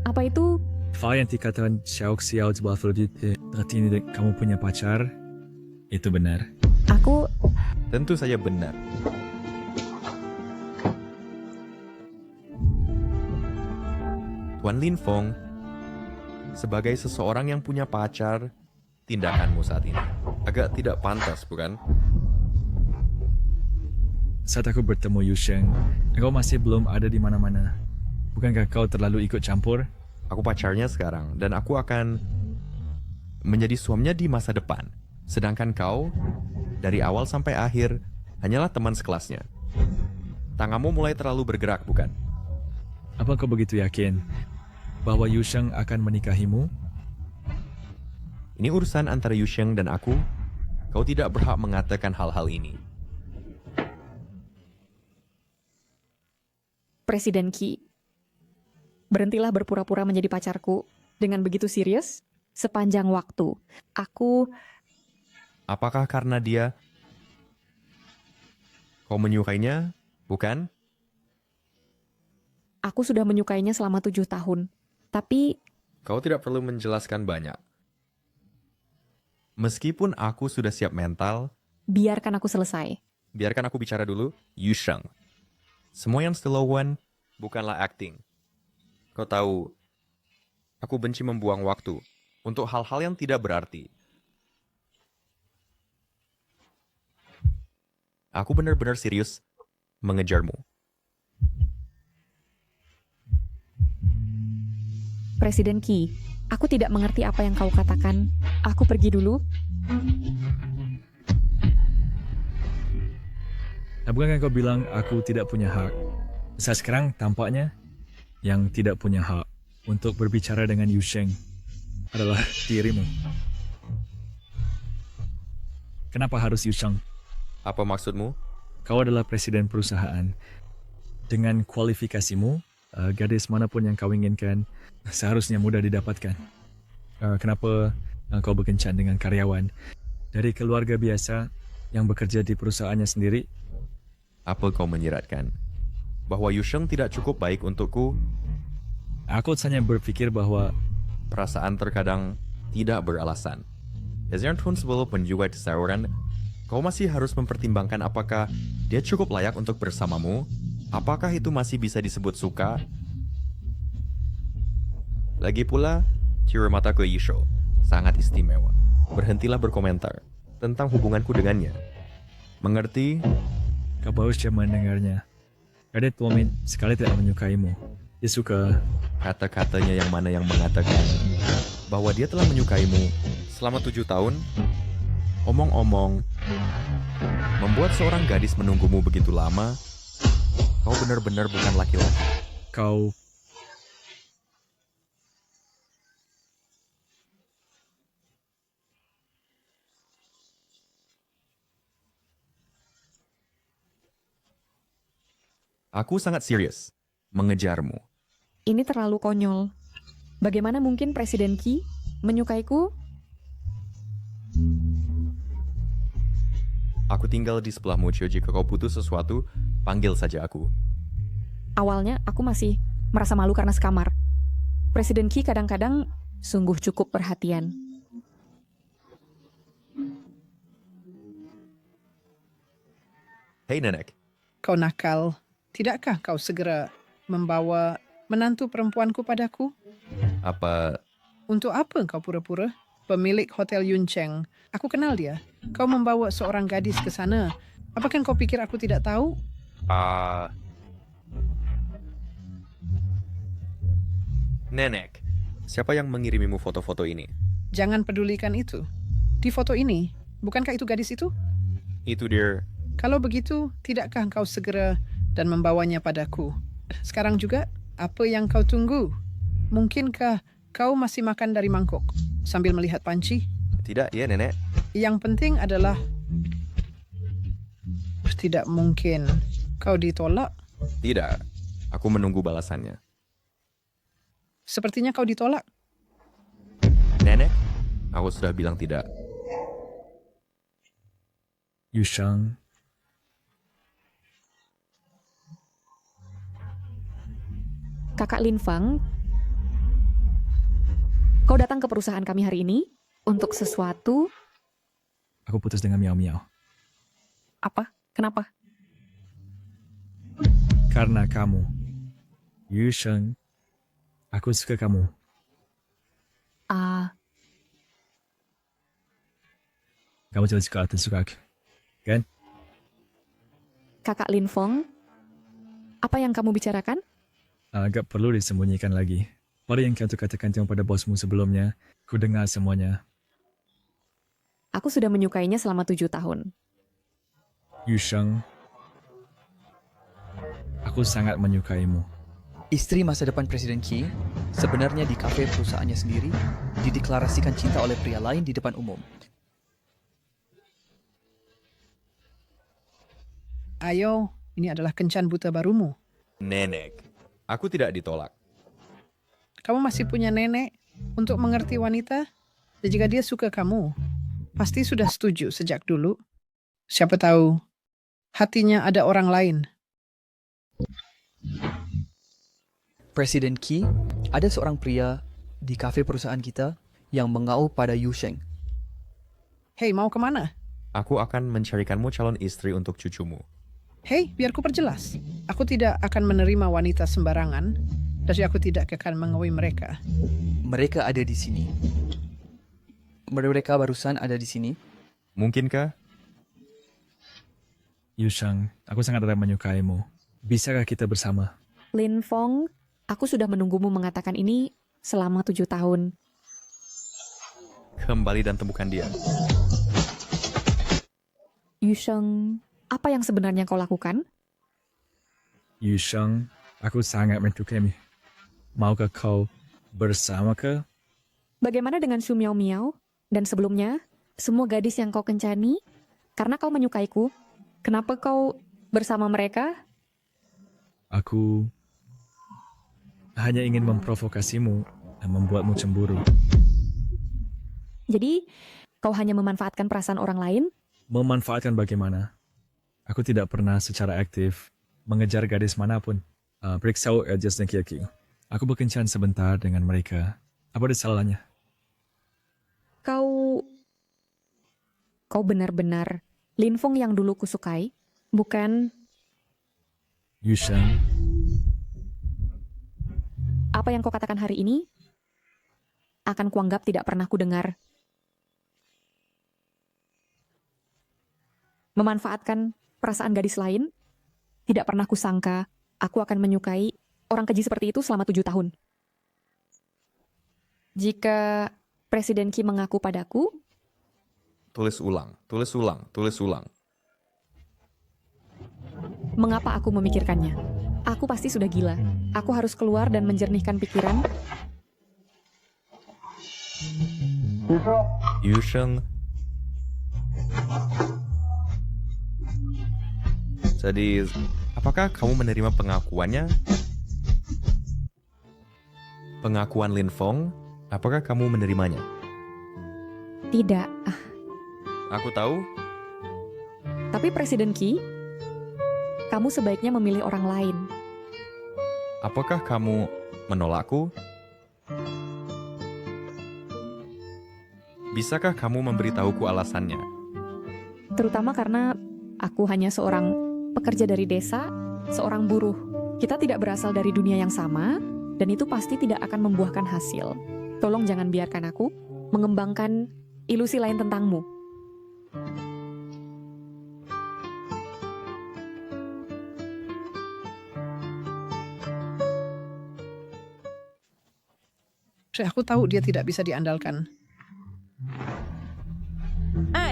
Apa itu? File yang dikatakan Xiao Xiao berarti ini kamu punya pacar? Itu benar? Aku... Tentu saja benar. Tuan Lin Feng, sebagai seseorang yang punya pacar, tindakanmu saat ini agak tidak pantas, bukan? Saat aku bertemu Yusheng, engkau masih belum ada di mana-mana. Bukankah kau terlalu ikut campur? Aku pacarnya sekarang, dan aku akan menjadi suaminya di masa depan. Sedangkan kau, dari awal sampai akhir, hanyalah teman sekelasnya. Tanganmu mulai terlalu bergerak, bukan? Apa kau begitu yakin bahwa Yusheng akan menikahimu? Ini urusan antara Yusheng dan aku. Kau tidak berhak mengatakan hal-hal ini. Presiden Qi, berhentilah berpura-pura menjadi pacarku dengan begitu serius sepanjang waktu. Apakah karena dia kau menyukainya, bukan? Aku sudah menyukainya selama 7 tahun. Tapi Kau tidak perlu menjelaskan banyak. Meskipun aku sudah siap mental, biarkan aku selesai. biarkan aku bicara dulu. Yusheng, semua yang dilakukan bukanlah acting. Kau tahu, aku benci membuang waktu untuk hal-hal yang tidak berarti. Aku benar-benar serius mengejarmu. Presiden Qi, aku tidak mengerti apa yang kau katakan. Aku pergi dulu. Bukankah kau bilang aku tidak punya hak? Saat sekarang tampaknya yang tidak punya hak untuk berbicara dengan Yusheng adalah dirimu. Kenapa harus Yusheng? Apa maksudmu? Kau adalah presiden perusahaan. Dengan kualifikasimu, gadis manapun yang kau inginkan seharusnya mudah didapatkan. Kenapa kau berkencan dengan karyawan dari keluarga biasa yang bekerja di perusahaannya sendiri? Apa kau menyiratkan? Bahwa Yusheng tidak cukup baik untukku? Aku hanya berpikir bahwa perasaan terkadang tidak beralasan. Pun sebelum menjual kesauran, kau masih harus mempertimbangkan apakah dia cukup layak untuk bersamamu. Apakah itu masih bisa disebut suka? Lagi pula, ciri mata ke Yisho sangat istimewa. Berhentilah berkomentar tentang hubunganku dengannya. Mengerti? Kau baru saja mendengarnya. Kadek Tuomin sekali tidak menyukaimu. Dia suka kata-katanya yang mana yang mengatakan bahwa dia telah menyukaimu selama 7 tahun. Omong-omong, membuat seorang gadis menunggumu begitu lama. Kau benar-benar bukan laki-laki. Kau Aku sangat serius mengejarmu. Ini terlalu konyol. Bagaimana mungkin Presiden Qi menyukaiku? Aku tinggal di sebelahmu, Cio. Jika kau butuh sesuatu, panggil saja aku. Awalnya aku masih merasa malu karena sekamar. Presiden Qi kadang-kadang sungguh cukup perhatian. Hei nenek. Kau nakal. Tidakkah kau segera membawa menantu perempuanku padaku? Apa? Untuk apa kau pura-pura? Pemilik Hotel Yuncheng. Aku kenal dia. Kau membawa seorang gadis ke sana. Apakah kau pikir aku tidak tahu? Nenek, siapa yang mengirimimu foto-foto ini? Jangan pedulikan itu. Di foto ini, bukankah itu gadis itu? Itu dia. Kalau begitu, tidakkah kau segera dan membawanya padaku? Sekarang juga, apa yang kau tunggu? Mungkinkah kau masih makan dari mangkuk sambil melihat panci? Tidak, ya nenek. Yang penting adalah tidak mungkin kau ditolak. Tidak, aku menunggu balasannya. Sepertinya kau ditolak. Nenek, aku sudah bilang tidak. Yusheng, Kakak Lin Feng, kau datang ke perusahaan kami hari ini untuk sesuatu. aku putus dengan Miao Miao. Apa? Kenapa? Karena kamu, Yusheng, Aku suka kamu. Kamu juga suka aku. Kan? Kakak Lin Fong, apa yang kamu bicarakan? Agak perlu disembunyikan lagi. Pada yang kau katakan pada bosmu sebelumnya, ku dengar semuanya. Aku sudah menyukainya selama 7 tahun. Yusheng, aku sangat menyukaimu. Istri masa depan Presiden Xi sebenarnya di kafe perusahaannya sendiri dideklarasikan cinta oleh pria lain di depan umum. Ayo, ini adalah kencan buta barumu. Nenek, aku tidak ditolak. Kamu masih punya nenek untuk mengerti wanita? Dan jika dia suka kamu, pasti sudah setuju sejak dulu. Siapa tahu, hatinya ada orang lain. Presiden Xi, ada seorang pria di kafe perusahaan kita yang mengaul pada Yusheng. Hei, mau kemana? Aku akan mencarikanmu calon istri untuk cucumu. Hei, biar ku perjelas. Aku tidak akan menerima wanita sembarangan, jadi aku tidak akan mengawin mereka. Mereka ada di sini. Mereka barusan ada di sini. Mungkinkah? Yusheng, aku sangat menyukaimu. Bisakah kita bersama? Lin Fong, aku sudah menunggumu mengatakan ini selama 7 tahun. Kembali dan temukan dia. Yusheng, apa yang sebenarnya kau lakukan? Yusheng, aku sangat menyukaimu. Maukah kau bersama ke? Bagaimana dengan Su Miao Miao? Dan sebelumnya, semua gadis yang kau kencani? Karena kau menyukaiku, kenapa kau bersama mereka? Aku hanya ingin memprovokasimu dan membuatmu cemburu. Jadi, kau hanya memanfaatkan perasaan orang lain? Memanfaatkan bagaimana? Aku tidak pernah secara aktif mengejar gadis manapun. Periksa just neki. Aku berkencan sebentar dengan mereka. Apa ada salahnya? Kau benar-benar Lin Fong yang dulu kusukai, bukan? Yusheng, Apa yang kau katakan hari ini akan kuanggap tidak pernah kudengar. Memanfaatkan perasaan gadis lain, tidak pernah kusangka aku akan menyukai orang keji seperti itu selama 7 tahun. Jika Presiden Xi mengaku padaku, Tulis ulang. mengapa aku memikirkannya? Aku pasti sudah gila. Aku harus keluar dan menjernihkan pikiran. Yusheng. Jadi, apakah kamu menerima pengakuannya? Pengakuan Lin Fong, apakah kamu menerimanya? Tidak. Aku tahu. Tapi Presiden Xi, kamu sebaiknya memilih orang lain. Apakah kamu menolakku? Bisakah kamu memberitahuku alasannya? Terutama karena aku hanya seorang pekerja dari desa, seorang buruh. Kita tidak berasal dari dunia yang sama, dan itu pasti tidak akan membuahkan hasil. Tolong jangan biarkan aku mengembangkan ilusi lain tentangmu. Aku tahu dia tidak bisa diandalkan.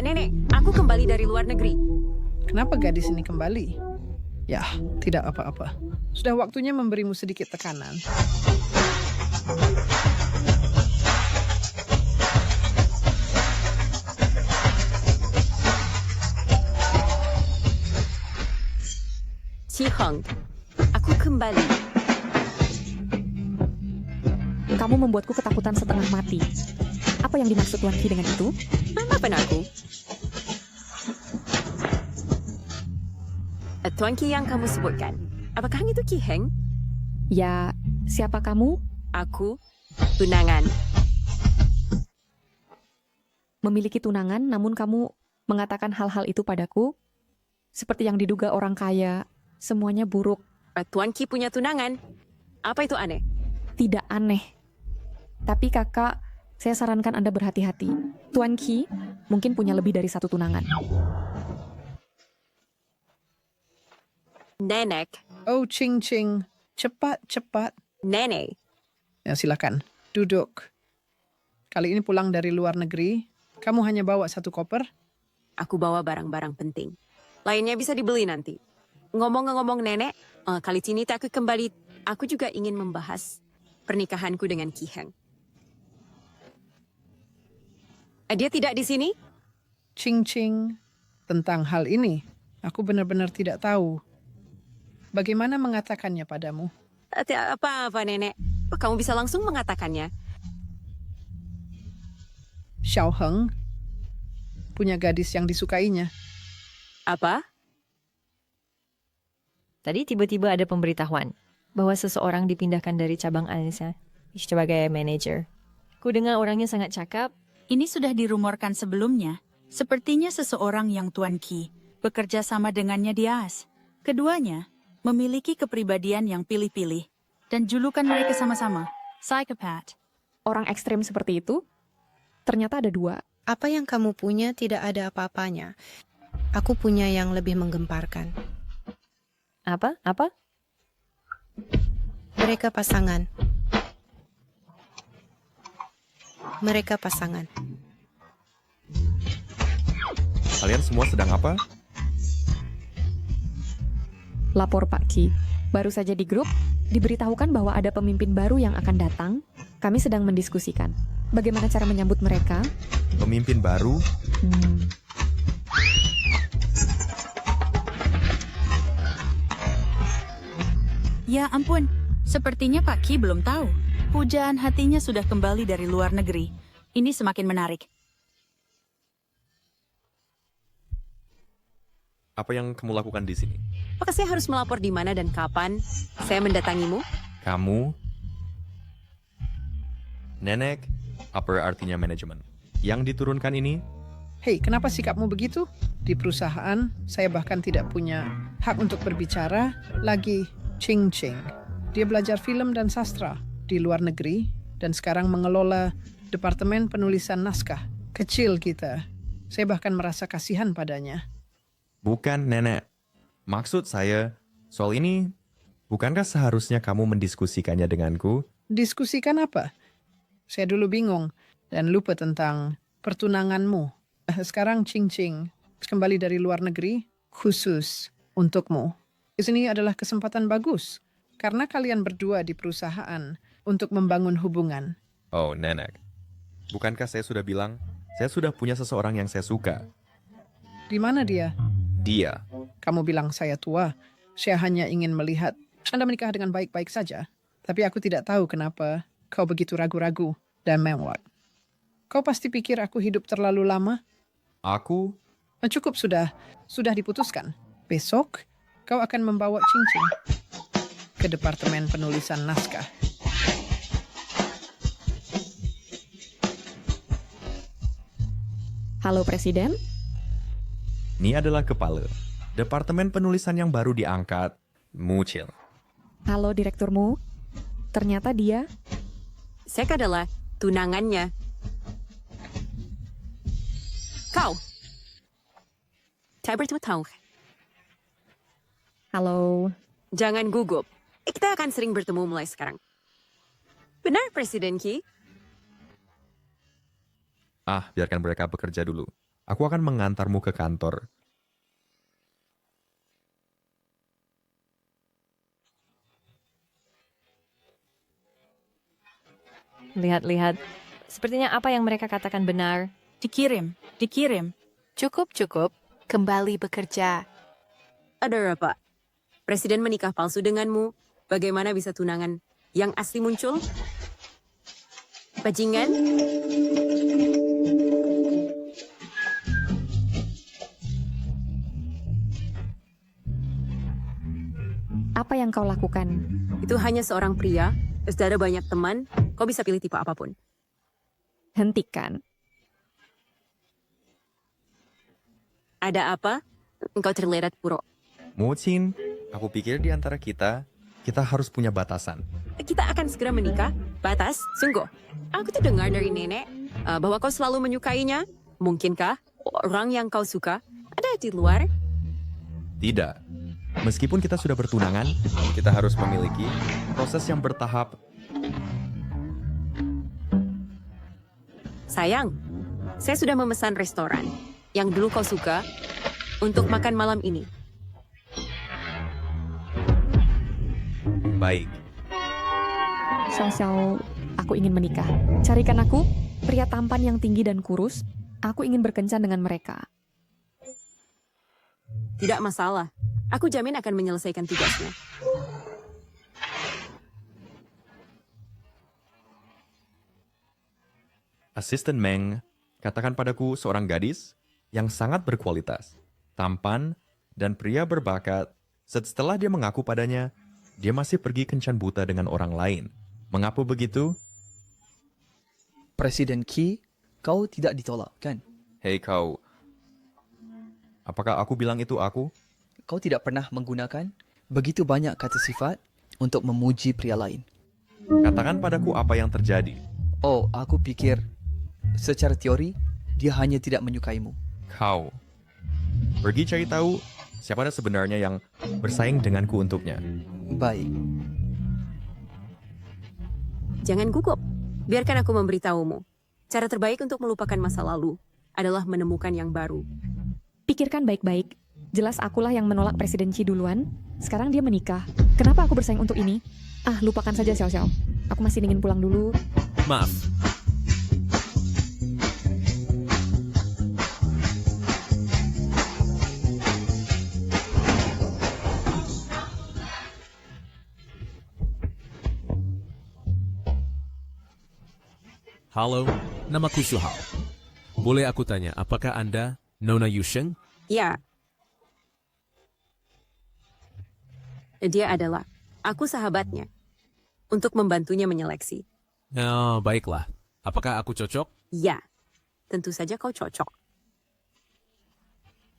Nenek, aku kembali dari luar negeri. Kenapa gadis ini kembali? Ya, tidak apa-apa. Sudah waktunya memberimu sedikit tekanan. Qi Heng, aku kembali. Kamu membuatku ketakutan setengah mati. Apa yang dimaksud Tuan Qi dengan itu? Maafkan aku. Tuan Qi yang kamu sebutkan, apakah itu Qi Heng? Ya, siapa kamu? Aku, tunangan. Memiliki tunangan, namun kamu mengatakan hal-hal itu padaku? Seperti yang diduga orang kaya, semuanya buruk. Tuan Qi punya tunangan. Apa itu aneh? tidak aneh. Tapi kakak, saya sarankan Anda berhati-hati. Tuan Qi mungkin punya lebih dari satu tunangan. Nenek. Oh, Ching Ching. Cepat. Nenek. Ya, silakan. Duduk. Kali ini pulang dari luar negeri, kamu hanya bawa satu koper? Aku bawa barang-barang penting. Lainnya bisa dibeli nanti. Ngomong-ngomong nenek, kali ini aku kembali, aku juga ingin membahas pernikahanku dengan Ki Heng. Dia tidak di sini? Ching Ching, tentang hal ini, aku benar-benar tidak tahu. Bagaimana mengatakannya padamu? Apa-apa nenek, kamu bisa langsung mengatakannya. Xiao Heng punya gadis yang disukainya. Apa? Tadi tiba-tiba ada pemberitahuan bahwa seseorang dipindahkan dari cabang Anissa sebagai manajer. Ku dengar orangnya sangat cakap. Ini sudah dirumorkan sebelumnya. Sepertinya seseorang yang Tuan Qi bekerja sama dengannya di AS. Keduanya memiliki kepribadian yang pilih-pilih dan julukan mereka sama-sama, psychopath. Orang ekstrem seperti itu? Ternyata ada dua. Apa yang kamu punya tidak ada apa-apanya. Aku punya yang lebih menggemparkan. Apa? Mereka pasangan. Kalian semua sedang apa? Lapor Pak Qi. Baru saja di grup, diberitahukan bahwa ada pemimpin baru yang akan datang. Kami sedang mendiskusikan bagaimana cara menyambut mereka. Pemimpin baru? Ya ampun, sepertinya Pak Qi belum tahu. Pujaan hatinya sudah kembali dari luar negeri. Ini semakin menarik. Apa yang kamu lakukan di sini? Apakah saya harus melapor di mana dan kapan saya mendatangimu? Kamu? Nenek, apa artinya manajemen? Yang diturunkan ini? Hei, kenapa sikapmu begitu? Di perusahaan, saya bahkan tidak punya hak untuk berbicara. Lagi Ching Ching. Dia belajar film dan sastra di luar negeri dan sekarang mengelola departemen penulisan naskah. Kecil kita. Saya bahkan merasa kasihan padanya. Bukan, Nenek. Maksud saya, soal ini, bukankah seharusnya kamu mendiskusikannya denganku? Diskusikan apa? Saya dulu bingung dan lupa tentang pertunanganmu. Sekarang Ching Ching kembali dari luar negeri khusus untukmu. Ini adalah kesempatan bagus karena kalian berdua di perusahaan untuk membangun hubungan. Oh, Nenek. Bukankah saya sudah bilang, saya sudah punya seseorang yang saya suka. Di mana dia? Dia. Kamu bilang saya tua. Saya hanya ingin melihat Anda menikah dengan baik-baik saja. Tapi aku tidak tahu kenapa kau begitu ragu-ragu dan mewah. Kau pasti pikir aku hidup terlalu lama? Aku? Cukup sudah diputuskan. Besok kau akan membawa Ching Ching ke departemen penulisan naskah. Halo Presiden. Ini adalah kepala. Departemen penulisan yang baru diangkat, Mucil. Halo direkturmu. Ternyata dia. Saya adalah tunangannya. Kau. Saya bertahu. Halo. Jangan gugup. Kita akan sering bertemu mulai sekarang. Benar, Presiden Qi? Biarkan mereka bekerja dulu. Aku akan mengantarmu ke kantor. Lihat-lihat. Sepertinya apa yang mereka katakan benar. Dikirim. Cukup. Kembali bekerja. Ada apa? Presiden menikah palsu denganmu. Bagaimana bisa tunangan yang asli muncul? Bajingan? Apa yang kau lakukan? Itu hanya seorang pria. Sudah ada banyak teman. Kau bisa pilih tipe apapun. Hentikan. Ada apa? Engkau terlihat buruk. Mucin, aku pikir di antara kita harus punya batasan. kita akan segera menikah. Batas, sungguh. Aku tuh dengar dari nenek bahwa kau selalu menyukainya. Mungkinkah orang yang kau suka ada di luar? Tidak. Meskipun kita sudah bertunangan, kita harus memiliki proses yang bertahap. Sayang, saya sudah memesan restoran yang dulu kau suka untuk makan malam ini. Baik. Xiao, aku ingin menikah. Carikan aku pria tampan yang tinggi dan kurus. Aku ingin berkencan dengan mereka. Tidak masalah. Aku jamin akan menyelesaikan tugasnya. Asisten Meng, katakan padaku seorang gadis yang sangat berkualitas, tampan, dan pria berbakat. Setelah dia mengaku padanya, dia masih pergi kencan buta dengan orang lain. Mengapa begitu? Presiden Qi, kau tidak ditolak, kan? Hei kau, apakah aku bilang itu aku? Kau tidak pernah menggunakan begitu banyak kata sifat untuk memuji pria lain. Katakan padaku apa yang terjadi. Oh, aku pikir secara teori dia hanya tidak menyukaimu. Kau, pergi cari tahu siapa sebenarnya yang bersaing denganku untuknya. Baik. Jangan gugup. Biarkan aku memberitahumu. Cara terbaik untuk melupakan masa lalu adalah menemukan yang baru. Pikirkan baik-baik. Jelas akulah yang menolak Presiden Qi duluan. Sekarang dia menikah. Kenapa aku bersaing untuk ini? Ah, lupakan saja Xiao. Aku masih ingin pulang dulu. Maaf. Halo, namaku Shuhao. Boleh aku tanya, apakah Anda Nona Yusheng? Ya. Dia adalah, aku sahabatnya. Untuk membantunya menyeleksi. Oh, baiklah. Apakah aku cocok? Ya, tentu saja kau cocok.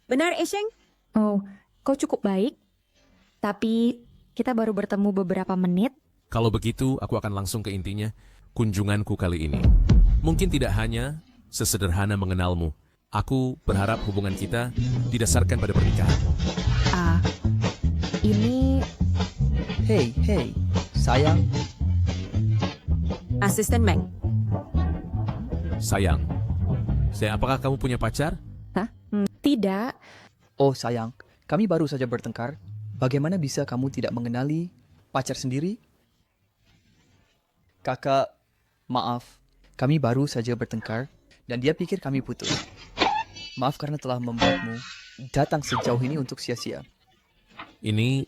Benar, Esheng? Oh, kau cukup baik. Tapi kita baru bertemu beberapa menit. Kalau begitu, aku akan langsung ke intinya. Kunjunganku kali ini mungkin tidak hanya sesederhana mengenalmu. Aku berharap hubungan kita didasarkan pada pernikahan. Ini... Hei, sayang. Asisten Meng. Sayang, apakah kamu punya pacar? Hah? Tidak. Oh sayang, kami baru saja bertengkar. Bagaimana bisa kamu tidak mengenali pacar sendiri? Kakak, maaf. Kami baru saja bertengkar dan dia pikir kami putus. Maaf karena telah membuatmu datang sejauh ini untuk sia-sia. Ini...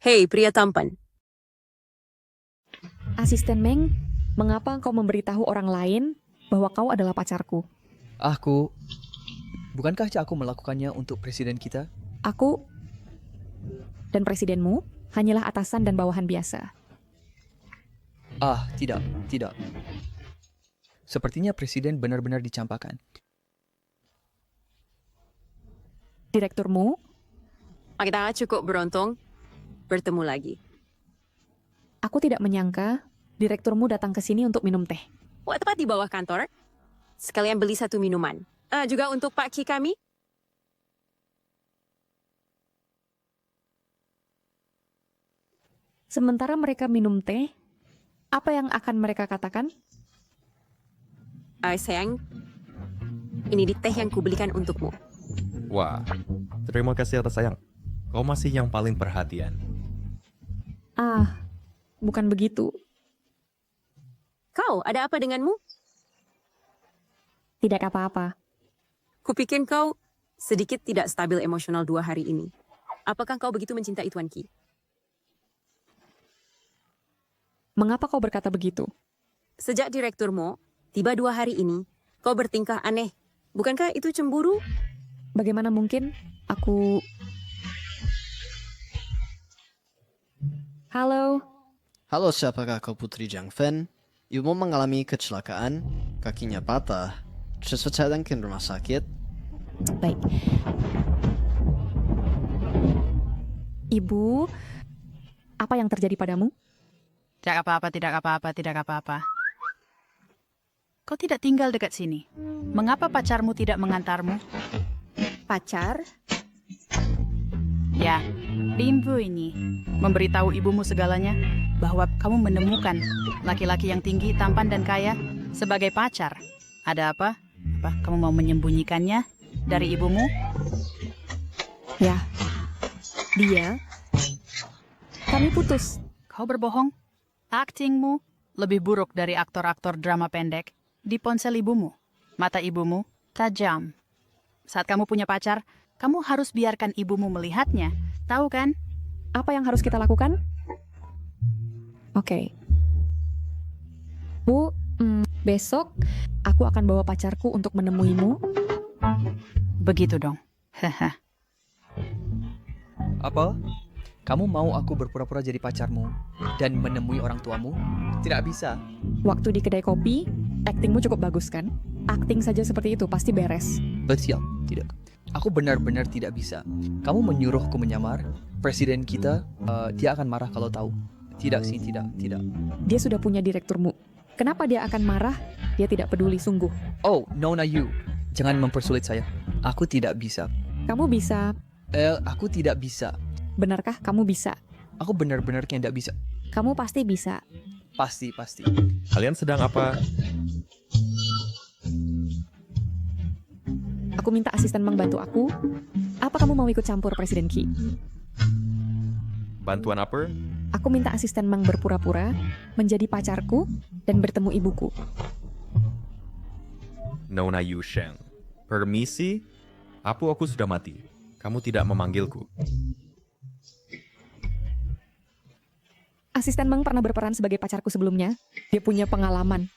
Hei, pria tampan. Asisten Meng, mengapa engkau memberitahu orang lain bahwa kau adalah pacarku? Bukankah aku melakukannya untuk presiden kita? Aku dan presidenmu hanyalah atasan dan bawahan biasa. Tidak. Sepertinya presiden benar-benar dicampakkan. Direkturmu? Kita cukup beruntung bertemu lagi. Aku tidak menyangka direkturmu datang ke sini untuk minum teh. Wah, tepat di bawah kantor. Sekalian beli satu minuman. Juga untuk Pak Qi kami. Sementara mereka minum teh, apa yang akan mereka katakan? Sayang, ini di teh yang kubelikan untukmu. Wah, terima kasih atas sayang. Kau masih yang paling perhatian. Bukan begitu. Kau, ada apa denganmu? Tidak apa-apa. Kupikir kau sedikit tidak stabil emosional 2 hari ini. Apakah kau begitu mencintai Tuan Qi? Mengapa kau berkata begitu? Sejak direkturmu tiba 2 hari ini, kau bertingkah aneh. Bukankah itu cemburu? Bagaimana mungkin aku... Halo, siapakah kau Putri Jiang Fen? Ibumu mengalami kecelakaan, kakinya patah. Cepat datang ke rumah sakit. Baik. Ibu, apa yang terjadi padamu? Tidak apa-apa, tidak apa-apa, tidak apa-apa. Kau tidak tinggal dekat sini. Mengapa pacarmu tidak mengantarmu? Pacar? Ya, Bimbo ini memberitahu ibumu segalanya bahwa kamu menemukan laki-laki yang tinggi, tampan, dan kaya sebagai pacar. Ada apa? Apa kamu mau menyembunyikannya dari ibumu? Ya, dia. Kami putus. Kau berbohong? Aktingmu lebih buruk dari aktor-aktor drama pendek di ponsel ibumu. Mata ibumu tajam. Saat kamu punya pacar, kamu harus biarkan ibumu melihatnya. Tahu kan? Apa yang harus kita lakukan? Oke. Bu, besok aku akan bawa pacarku untuk menemuimu. Begitu dong. Haha. Apa? Kamu mau aku berpura-pura jadi pacarmu dan menemui orang tuamu? Tidak bisa. Waktu di kedai kopi, aktingmu cukup bagus kan? Akting saja seperti itu pasti beres. Betul, tidak. Aku benar-benar tidak bisa. Kamu menyuruhku menyamar. Presiden kita, dia akan marah kalau tahu. Tidak sih, tidak. Dia sudah punya direkturmu. Kenapa dia akan marah? Dia tidak peduli sungguh. Oh, Nona Yu. Jangan mempersulit saya. Aku tidak bisa. Kamu bisa. Aku tidak bisa. Benarkah kamu bisa? Aku benar-benar tidak bisa. Kamu pasti bisa. Pasti. Kalian sedang apa? Aku minta asisten membantu aku. Apa kamu mau ikut campur, Presiden Ki? Bantuan apa? Aku minta asisten Mang berpura-pura menjadi pacarku dan bertemu ibuku. Nona Yu Sheng. Permisi? Aku sudah mati. Kamu tidak memanggilku. Asisten Mang pernah berperan sebagai pacarku sebelumnya. Dia punya pengalaman.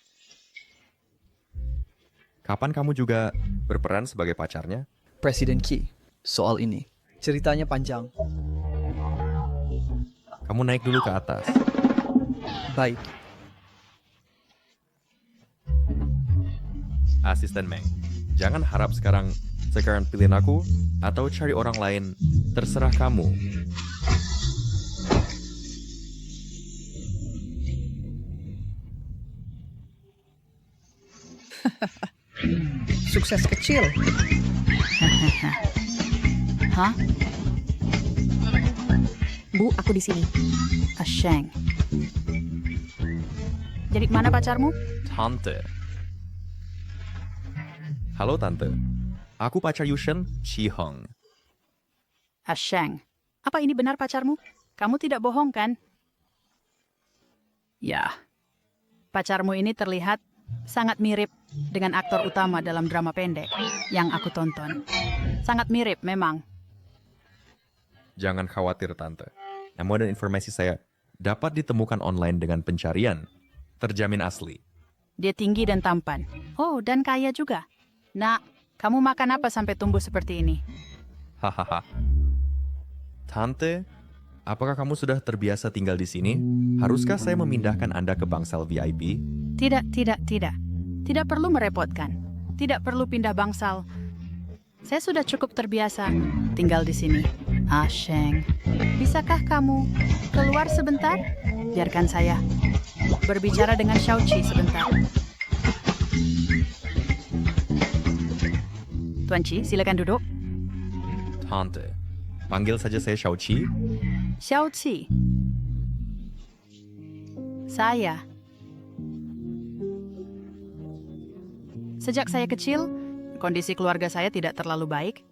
Kapan kamu juga berperan sebagai pacarnya? Presiden Ki, soal ini. Ceritanya panjang. Kamu naik dulu ke atas. Baik. Asisten Meng, jangan harap sekarang pilihin aku atau cari orang lain. Terserah kamu. Sukses kecil. Hah? Bu, aku di sini. Asheng. Jadi mana pacarmu? Tante. Halo Tante. Aku pacar Yushen, Chi Hong. Asheng. Apa ini benar pacarmu? Kamu tidak bohong kan? Ya. Pacarmu ini terlihat sangat mirip dengan aktor utama dalam drama pendek yang aku tonton. Sangat mirip memang. Jangan khawatir Tante. Nama dan informasi saya dapat ditemukan online dengan pencarian. Terjamin asli. Dia tinggi dan tampan. Oh, dan kaya juga. Nak, kamu makan apa sampai tumbuh seperti ini? Hahaha. Tante, apakah kamu sudah terbiasa tinggal di sini? Haruskah saya memindahkan Anda ke bangsal VIP? Tidak. Tidak perlu merepotkan. Tidak perlu pindah bangsal. Saya sudah cukup terbiasa tinggal di sini. Asheng, bisakah kamu keluar sebentar? Biarkan saya berbicara dengan Xiao Qi sebentar. Tuan Qi, silakan duduk. Tante, panggil saja saya Xiao Qi. Xiao Qi. Saya. Sejak saya kecil, kondisi keluarga saya tidak terlalu baik.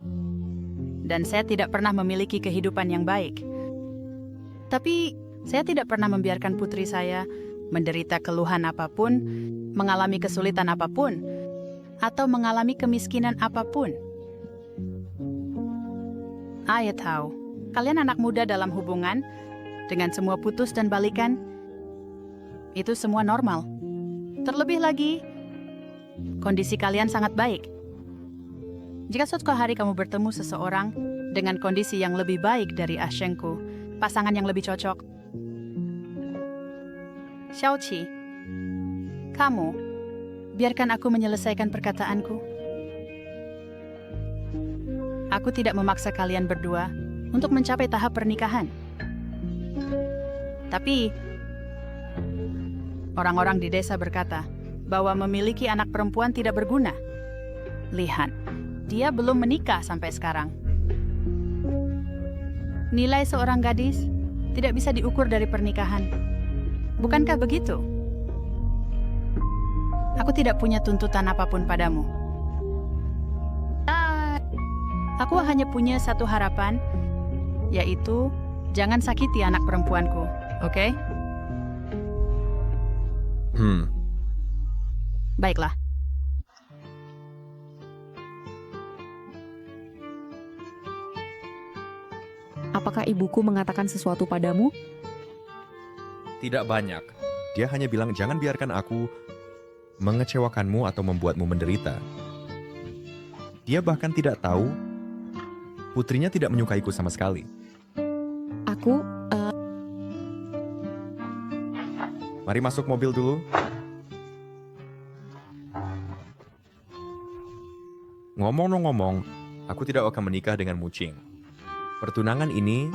Dan saya tidak pernah memiliki kehidupan yang baik. Tapi, saya tidak pernah membiarkan putri saya menderita keluhan apapun, mengalami kesulitan apapun, atau mengalami kemiskinan apapun. Saya tahu, kalian anak muda dalam hubungan, dengan semua putus dan balikan, itu semua normal. Terlebih lagi, kondisi kalian sangat baik. Jika suatu hari kamu bertemu seseorang dengan kondisi yang lebih baik dari Ashengku, pasangan yang lebih cocok. Xiao Qi, kamu, biarkan aku menyelesaikan perkataanku. Aku tidak memaksa kalian berdua untuk mencapai tahap pernikahan. Tapi, orang-orang di desa berkata bahwa memiliki anak perempuan tidak berguna. Lihat, dia belum menikah sampai sekarang. Nilai seorang gadis tidak bisa diukur dari pernikahan. Bukankah begitu? Aku tidak punya tuntutan apapun padamu. Aku hanya punya satu harapan, yaitu jangan sakiti anak perempuanku, oke? Baiklah. Apakah ibuku mengatakan sesuatu padamu? Tidak banyak. Dia hanya bilang jangan biarkan aku mengecewakanmu atau membuatmu menderita. Dia bahkan tidak tahu putrinya tidak menyukaiku sama sekali. Mari masuk mobil dulu. Ngomong-ngomong, aku tidak akan menikah dengan Mucing. Pertunangan ini,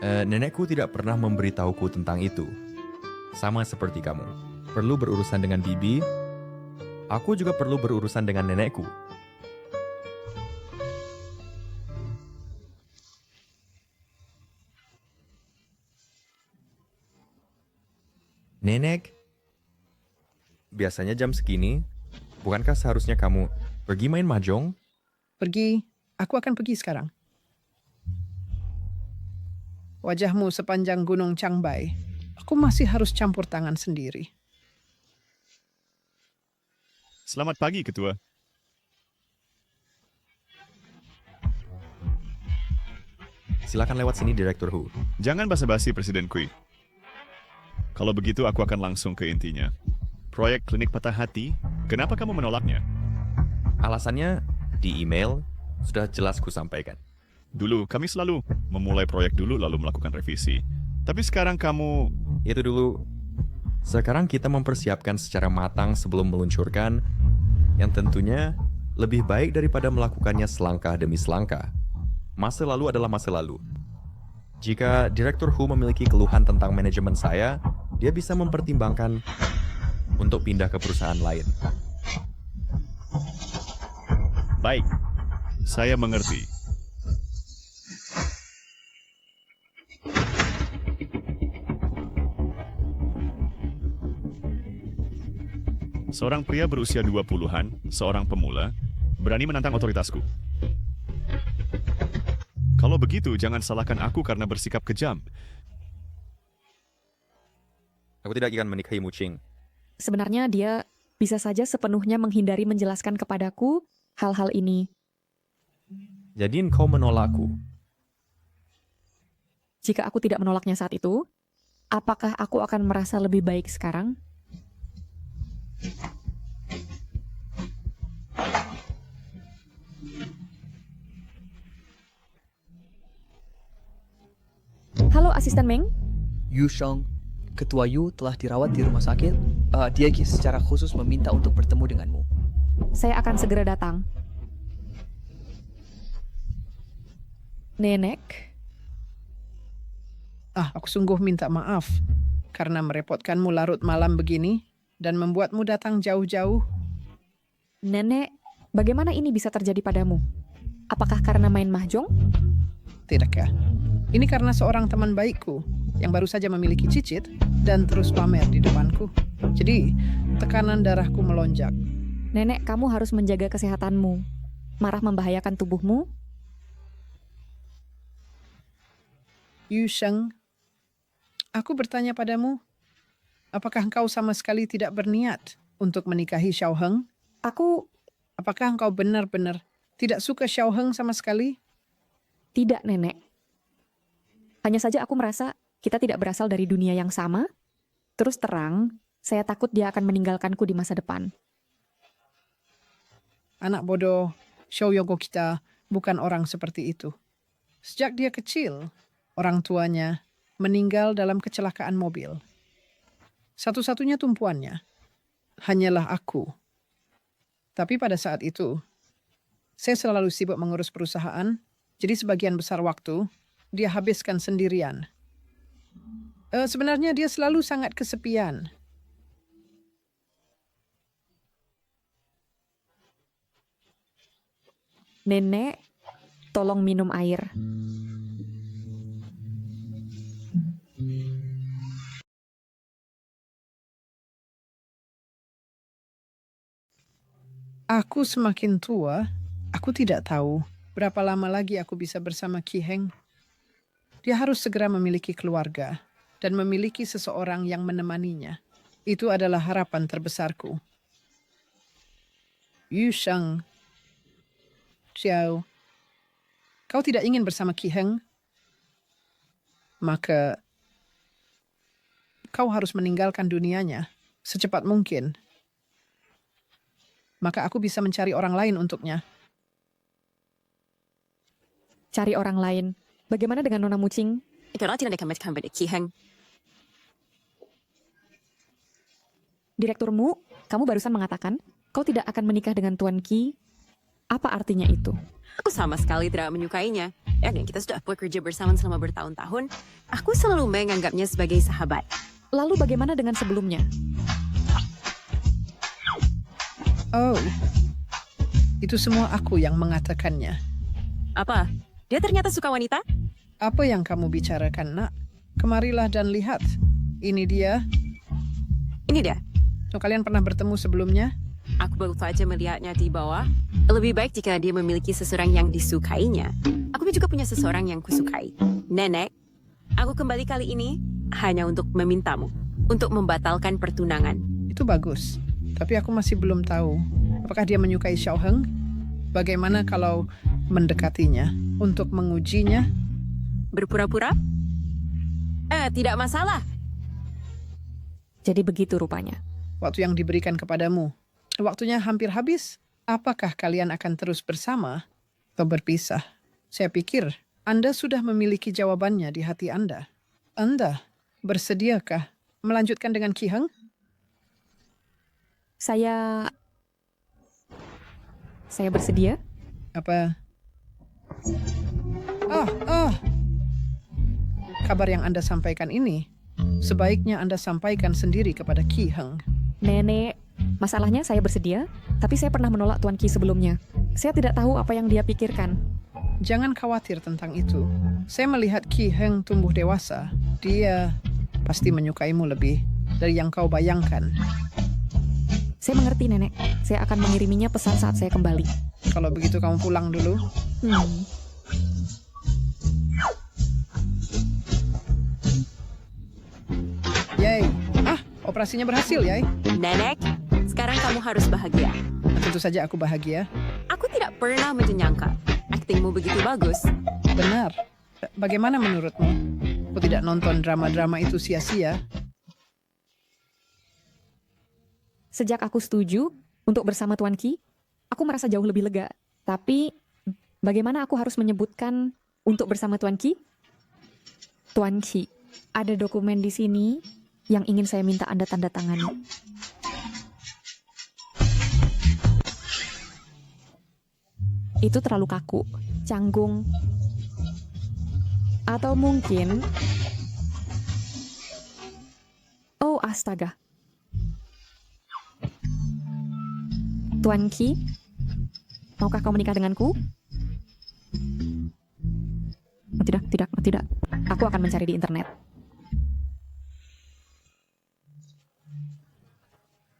nenekku tidak pernah memberitahuku tentang itu. Sama seperti kamu. Perlu berurusan dengan Bibi, aku juga perlu berurusan dengan nenekku. Nenek, biasanya jam segini, bukankah seharusnya kamu pergi main mahjong? Pergi, aku akan pergi sekarang. Wajahmu sepanjang gunung Changbai. Aku masih harus campur tangan sendiri. Selamat pagi, Ketua. Silakan lewat sini, Direktur Hu. Jangan basa-basi, Presiden Kui. Kalau begitu, aku akan langsung ke intinya. Proyek klinik patah hati, kenapa kamu menolaknya? Alasannya di email sudah jelas kusampaikan. Dulu, kami selalu memulai proyek dulu lalu melakukan revisi. Tapi sekarang kamu... Itu dulu. Sekarang kita mempersiapkan secara matang sebelum meluncurkan, yang tentunya lebih baik daripada melakukannya selangkah demi selangkah. Masa lalu adalah masa lalu. Jika Direktur Hu memiliki keluhan tentang manajemen saya, dia bisa mempertimbangkan untuk pindah ke perusahaan lain. Baik, saya mengerti. Seorang pria berusia 20-an, seorang pemula, berani menantang otoritasku. Kalau begitu, jangan salahkan aku karena bersikap kejam. Aku tidak akan menikahi Mucing. Sebenarnya dia bisa saja sepenuhnya menghindari menjelaskan kepadaku hal-hal ini. Jadi engkau menolakku? Jika aku tidak menolaknya saat itu, apakah aku akan merasa lebih baik sekarang? Halo, Asisten Meng. Yu Sheng, Ketua Yu telah dirawat di rumah sakit. Dia secara khusus meminta untuk bertemu denganmu. Saya akan segera datang. Nenek? Aku sungguh minta maaf karena merepotkanmu larut malam begini dan membuatmu datang jauh-jauh. Nenek, bagaimana ini bisa terjadi padamu? Apakah karena main mahjong? Tidakkah? Ini karena seorang teman baikku yang baru saja memiliki cicit dan terus pamer di depanku. Jadi, tekanan darahku melonjak. Nenek, kamu harus menjaga kesehatanmu. Marah membahayakan tubuhmu. Yu Sheng, aku bertanya padamu, apakah engkau sama sekali tidak berniat untuk menikahi Xiao Heng? Apakah engkau benar-benar tidak suka Xiao Heng sama sekali? Tidak, Nenek. Hanya saja aku merasa kita tidak berasal dari dunia yang sama. Terus terang, saya takut dia akan meninggalkanku di masa depan. Anak bodoh, Xiao Yogo kita bukan orang seperti itu. Sejak dia kecil, orang tuanya meninggal dalam kecelakaan mobil. Satu-satunya tumpuannya hanyalah aku. Tapi pada saat itu, saya selalu sibuk mengurus perusahaan Jadi sebagian besar waktu, dia habiskan sendirian. Sebenarnya dia selalu sangat kesepian. Nenek, tolong minum air. Aku semakin tua, aku tidak tahu berapa lama lagi aku bisa bersama Ki Heng. Dia harus segera memiliki keluarga dan memiliki seseorang yang menemaninya. Itu adalah harapan terbesarku. Yu Sheng, Xiao, kau tidak ingin bersama Ki Heng? Maka kau harus meninggalkan dunianya secepat mungkin. Maka aku bisa mencari orang lain untuknya. Cari orang lain. Bagaimana dengan Nona Mucing? Ikaw natin ang Ki Heng. Direkturmu, kamu barusan mengatakan kau tidak akan menikah dengan Tuan Ki. Apa artinya itu? Aku sama sekali tidak menyukainya. Ya, dan kita sudah bekerja bersama selama bertahun-tahun. Aku selalu menganggapnya sebagai sahabat. Lalu bagaimana dengan sebelumnya? Oh, itu semua aku yang mengatakannya. Apa? Dia ternyata suka wanita? Apa yang kamu bicarakan, nak? Kemarilah dan lihat. Ini dia. Ini dia. So, kalian pernah bertemu sebelumnya? Aku baru saja melihatnya di bawah. Lebih baik jika dia memiliki seseorang yang disukainya. Aku juga punya seseorang yang kusukai. Nenek, aku kembali kali ini hanya untuk memintamu. Untuk membatalkan pertunangan. Itu bagus. Tapi aku masih belum tahu. Apakah dia menyukai Xiao Heng? Bagaimana kalau mendekatinya untuk mengujinya? Berpura-pura? Tidak masalah. Jadi begitu rupanya. Waktu yang diberikan kepadamu. Waktunya hampir habis. Apakah kalian akan terus bersama atau berpisah? Saya pikir Anda sudah memiliki jawabannya di hati Anda. Anda bersediakah melanjutkan dengan Ki Heng? Saya bersedia. Apa? Kabar yang Anda sampaikan ini, sebaiknya Anda sampaikan sendiri kepada Ki Heng. Nenek, masalahnya saya bersedia, tapi saya pernah menolak Tuan Ki sebelumnya. Saya tidak tahu apa yang dia pikirkan. Jangan khawatir tentang itu. Saya melihat Ki Heng tumbuh dewasa. Dia pasti menyukaimu lebih dari yang kau bayangkan. Saya mengerti, Nenek. Saya akan mengiriminya pesan saat saya kembali. Kalau begitu kamu pulang dulu. Yay. Operasinya berhasil, Yay. Nenek, sekarang kamu harus bahagia. Tentu saja aku bahagia. Aku tidak pernah menyangka aktingmu begitu bagus. Benar. Bagaimana menurutmu? Aku tidak nonton drama-drama itu sia-sia. Sejak aku setuju untuk bersama Tuan Ki, aku merasa jauh lebih lega. Tapi, bagaimana aku harus menyebutkan untuk bersama Tuan Ki? Tuan Ki, ada dokumen di sini yang ingin saya minta Anda tanda tangani. Itu terlalu kaku, canggung. Atau mungkin... Oh, astaga. Tuan Ki, maukah kau menikah denganku? Tidak. Aku akan mencari di internet.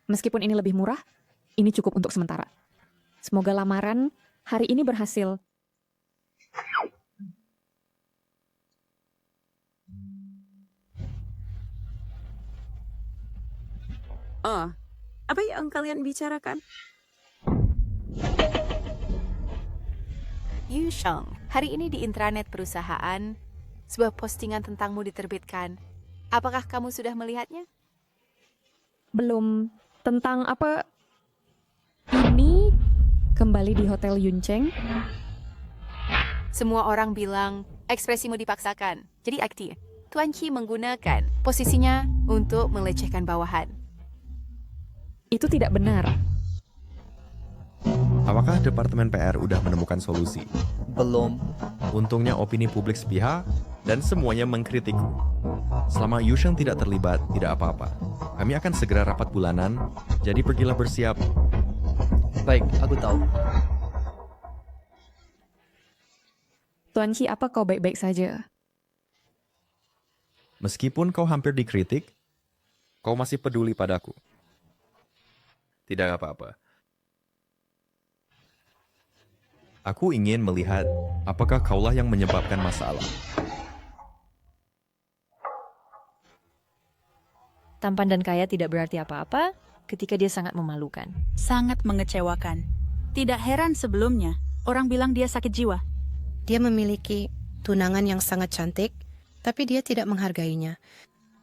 Meskipun ini lebih murah, ini cukup untuk sementara. Semoga lamaran hari ini berhasil. Apa yang kalian bicarakan? Yu Sheng, hari ini di intranet perusahaan, sebuah postingan tentangmu diterbitkan. Apakah kamu sudah melihatnya? Belum. Tentang apa? Ini kembali di Hotel Yuncheng. Semua orang bilang ekspresimu dipaksakan. Jadi aktif. Tuan Ki menggunakan posisinya untuk melecehkan bawahan. Itu tidak benar. Apakah Departemen PR udah menemukan solusi? Belum. Untungnya opini publik sepihak dan semuanya mengkritikku. Selama Yusheng tidak terlibat, tidak apa-apa. Kami akan segera rapat bulanan, jadi pergilah bersiap. Baik, aku tahu. Tuan Qi, apa kau baik-baik saja? Meskipun kau hampir dikritik, kau masih peduli padaku. Tidak apa-apa. Aku ingin melihat apakah kaulah yang menyebabkan masalah. Tampan dan kaya tidak berarti apa-apa ketika dia sangat memalukan. Sangat mengecewakan. Tidak heran sebelumnya orang bilang dia sakit jiwa. Dia memiliki tunangan yang sangat cantik, tapi dia tidak menghargainya.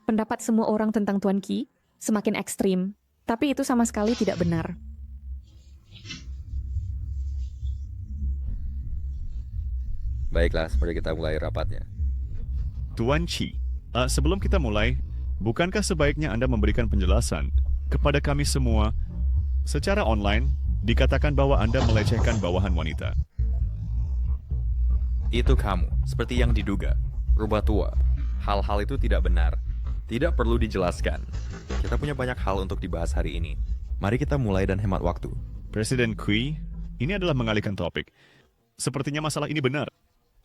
Pendapat semua orang tentang Tuan Qi semakin ekstrim, tapi itu sama sekali tidak benar. Baiklah, seperti kita mulai rapatnya. Tuan Qi, sebelum kita mulai, bukankah sebaiknya Anda memberikan penjelasan kepada kami semua secara online dikatakan bahwa Anda melecehkan bawahan wanita? Itu kamu, seperti yang diduga. Rubah tua. Hal-hal itu tidak benar. Tidak perlu dijelaskan. Kita punya banyak hal untuk dibahas hari ini. Mari kita mulai dan hemat waktu. Presiden Kui, ini adalah mengalihkan topik. Sepertinya masalah ini benar.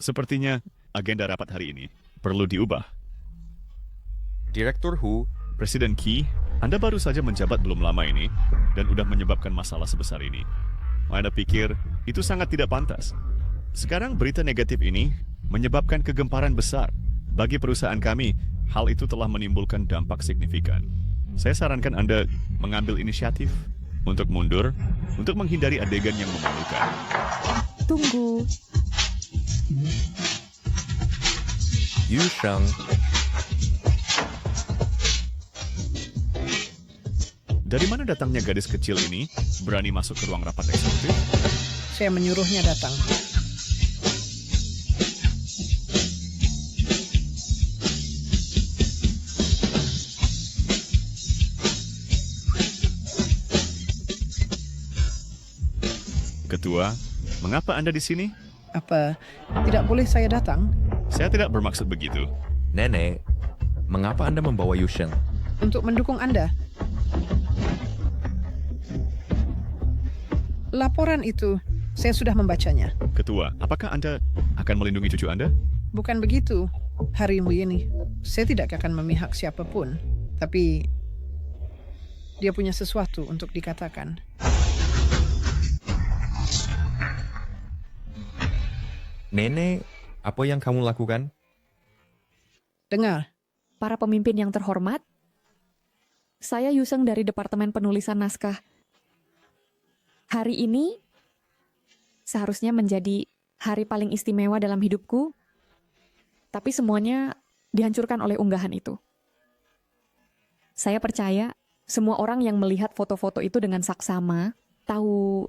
Sepertinya agenda rapat hari ini perlu diubah. Direktur Hu, Presiden Qi, Anda baru saja menjabat belum lama ini dan udah menyebabkan masalah sebesar ini. Anda pikir itu sangat tidak pantas. Sekarang berita negatif ini menyebabkan kegemparan besar. Bagi perusahaan kami, hal itu telah menimbulkan dampak signifikan. Saya sarankan Anda mengambil inisiatif untuk mundur, untuk menghindari adegan yang memalukan. Tunggu. Yusheng. Dari mana datangnya gadis kecil ini berani masuk ke ruang rapat eksekutif? Saya menyuruhnya datang. Ketua, mengapa Anda di sini? Apa tidak boleh saya datang? Saya tidak bermaksud begitu. Nenek, mengapa Anda membawa Yusheng? Untuk mendukung Anda. Laporan itu, saya sudah membacanya. Ketua, apakah Anda akan melindungi cucu Anda? Bukan begitu, hari ini. Saya tidak akan memihak siapapun. Tapi, dia punya sesuatu untuk dikatakan. Nenek, apa yang kamu lakukan? Dengar. Para pemimpin yang terhormat, saya Yusheng dari Departemen Penulisan Naskah. Hari ini seharusnya menjadi hari paling istimewa dalam hidupku, tapi semuanya dihancurkan oleh unggahan itu. Saya percaya semua orang yang melihat foto-foto itu dengan saksama tahu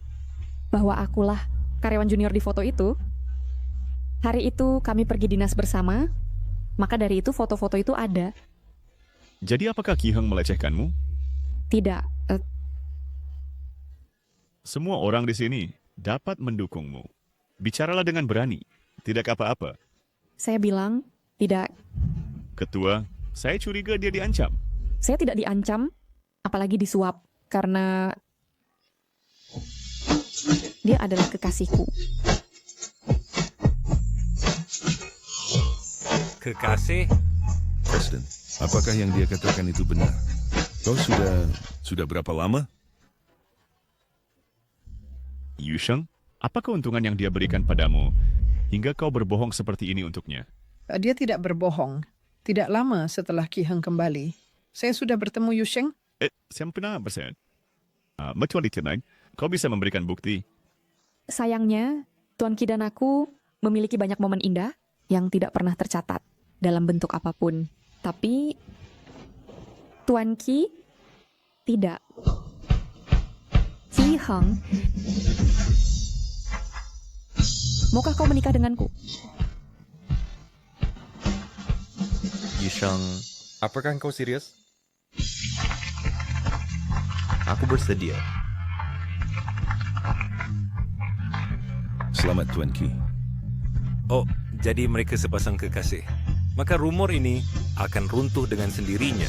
bahwa akulah karyawan junior di foto itu. Hari itu kami pergi dinas bersama, maka dari itu foto-foto itu ada. Jadi apakah Ki Heng melecehkanmu? Tidak. Semua orang di sini dapat mendukungmu. Bicaralah dengan berani, tidak apa-apa. Saya bilang, tidak. Ketua, saya curiga dia diancam. Saya tidak diancam, apalagi disuap, karena dia adalah kekasihku. Kekasih? Presiden, apakah yang dia katakan itu benar? Kau sudah berapa lama? Yusheng, apa keuntungan yang dia berikan padamu hingga kau berbohong seperti ini untuknya? Dia tidak berbohong. Tidak lama setelah Ki Heng kembali, saya sudah bertemu Yusheng. Sempurna persen. Kecuali tonight, kau bisa memberikan bukti. Sayangnya, Tuan Qi dan aku memiliki banyak momen indah yang tidak pernah tercatat dalam bentuk apapun. Tapi Tuan Qi tidak. Qi Heng, maukah kau menikah denganku? Yusheng, apakah engkau serius? Aku bersedia. Selamat Tuan Qi. Oh, jadi mereka sepasang kekasih. Maka rumor ini akan runtuh dengan sendirinya.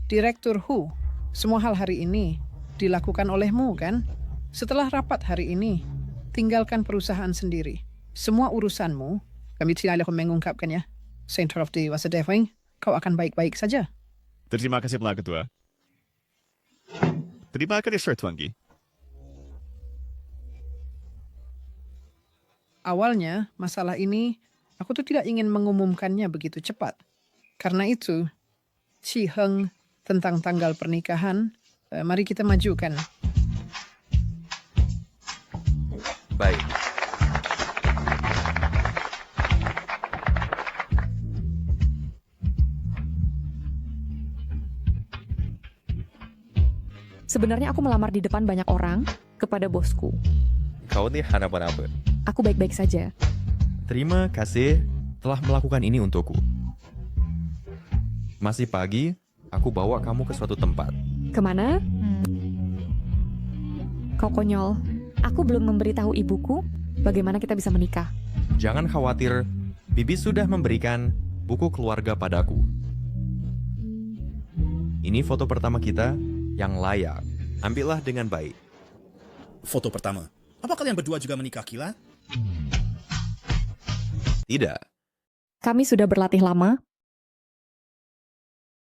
Direktur Hu, semua hal hari ini dilakukan olehmu kan? Setelah rapat hari ini, tinggalkan perusahaan sendiri. Semua urusanmu, kami tidak akan mengungkapkannya. Center of the Wasadeving, kau akan baik-baik saja. Terima kasih, Pelak Ketua. Terima kasih, Sir Tuangi. Awalnya, masalah ini, aku tuh tidak ingin mengumumkannya begitu cepat. Karena itu, Chi Heng tentang tanggal pernikahan, mari kita majukan. Baik. Sebenarnya aku melamar di depan banyak orang kepada bosku. Kau nih apa-apa. Aku baik-baik saja. Terima kasih telah melakukan ini untukku. Masih pagi, aku bawa kamu ke suatu tempat. Kemana? Kau konyol. Aku belum memberitahu ibuku bagaimana kita bisa menikah. Jangan khawatir, Bibi sudah memberikan buku keluarga padaku. Ini foto pertama kita yang layak. Ambillah dengan baik. Foto pertama. Apa kalian berdua juga menikah, Kila? Tidak. Kami sudah berlatih lama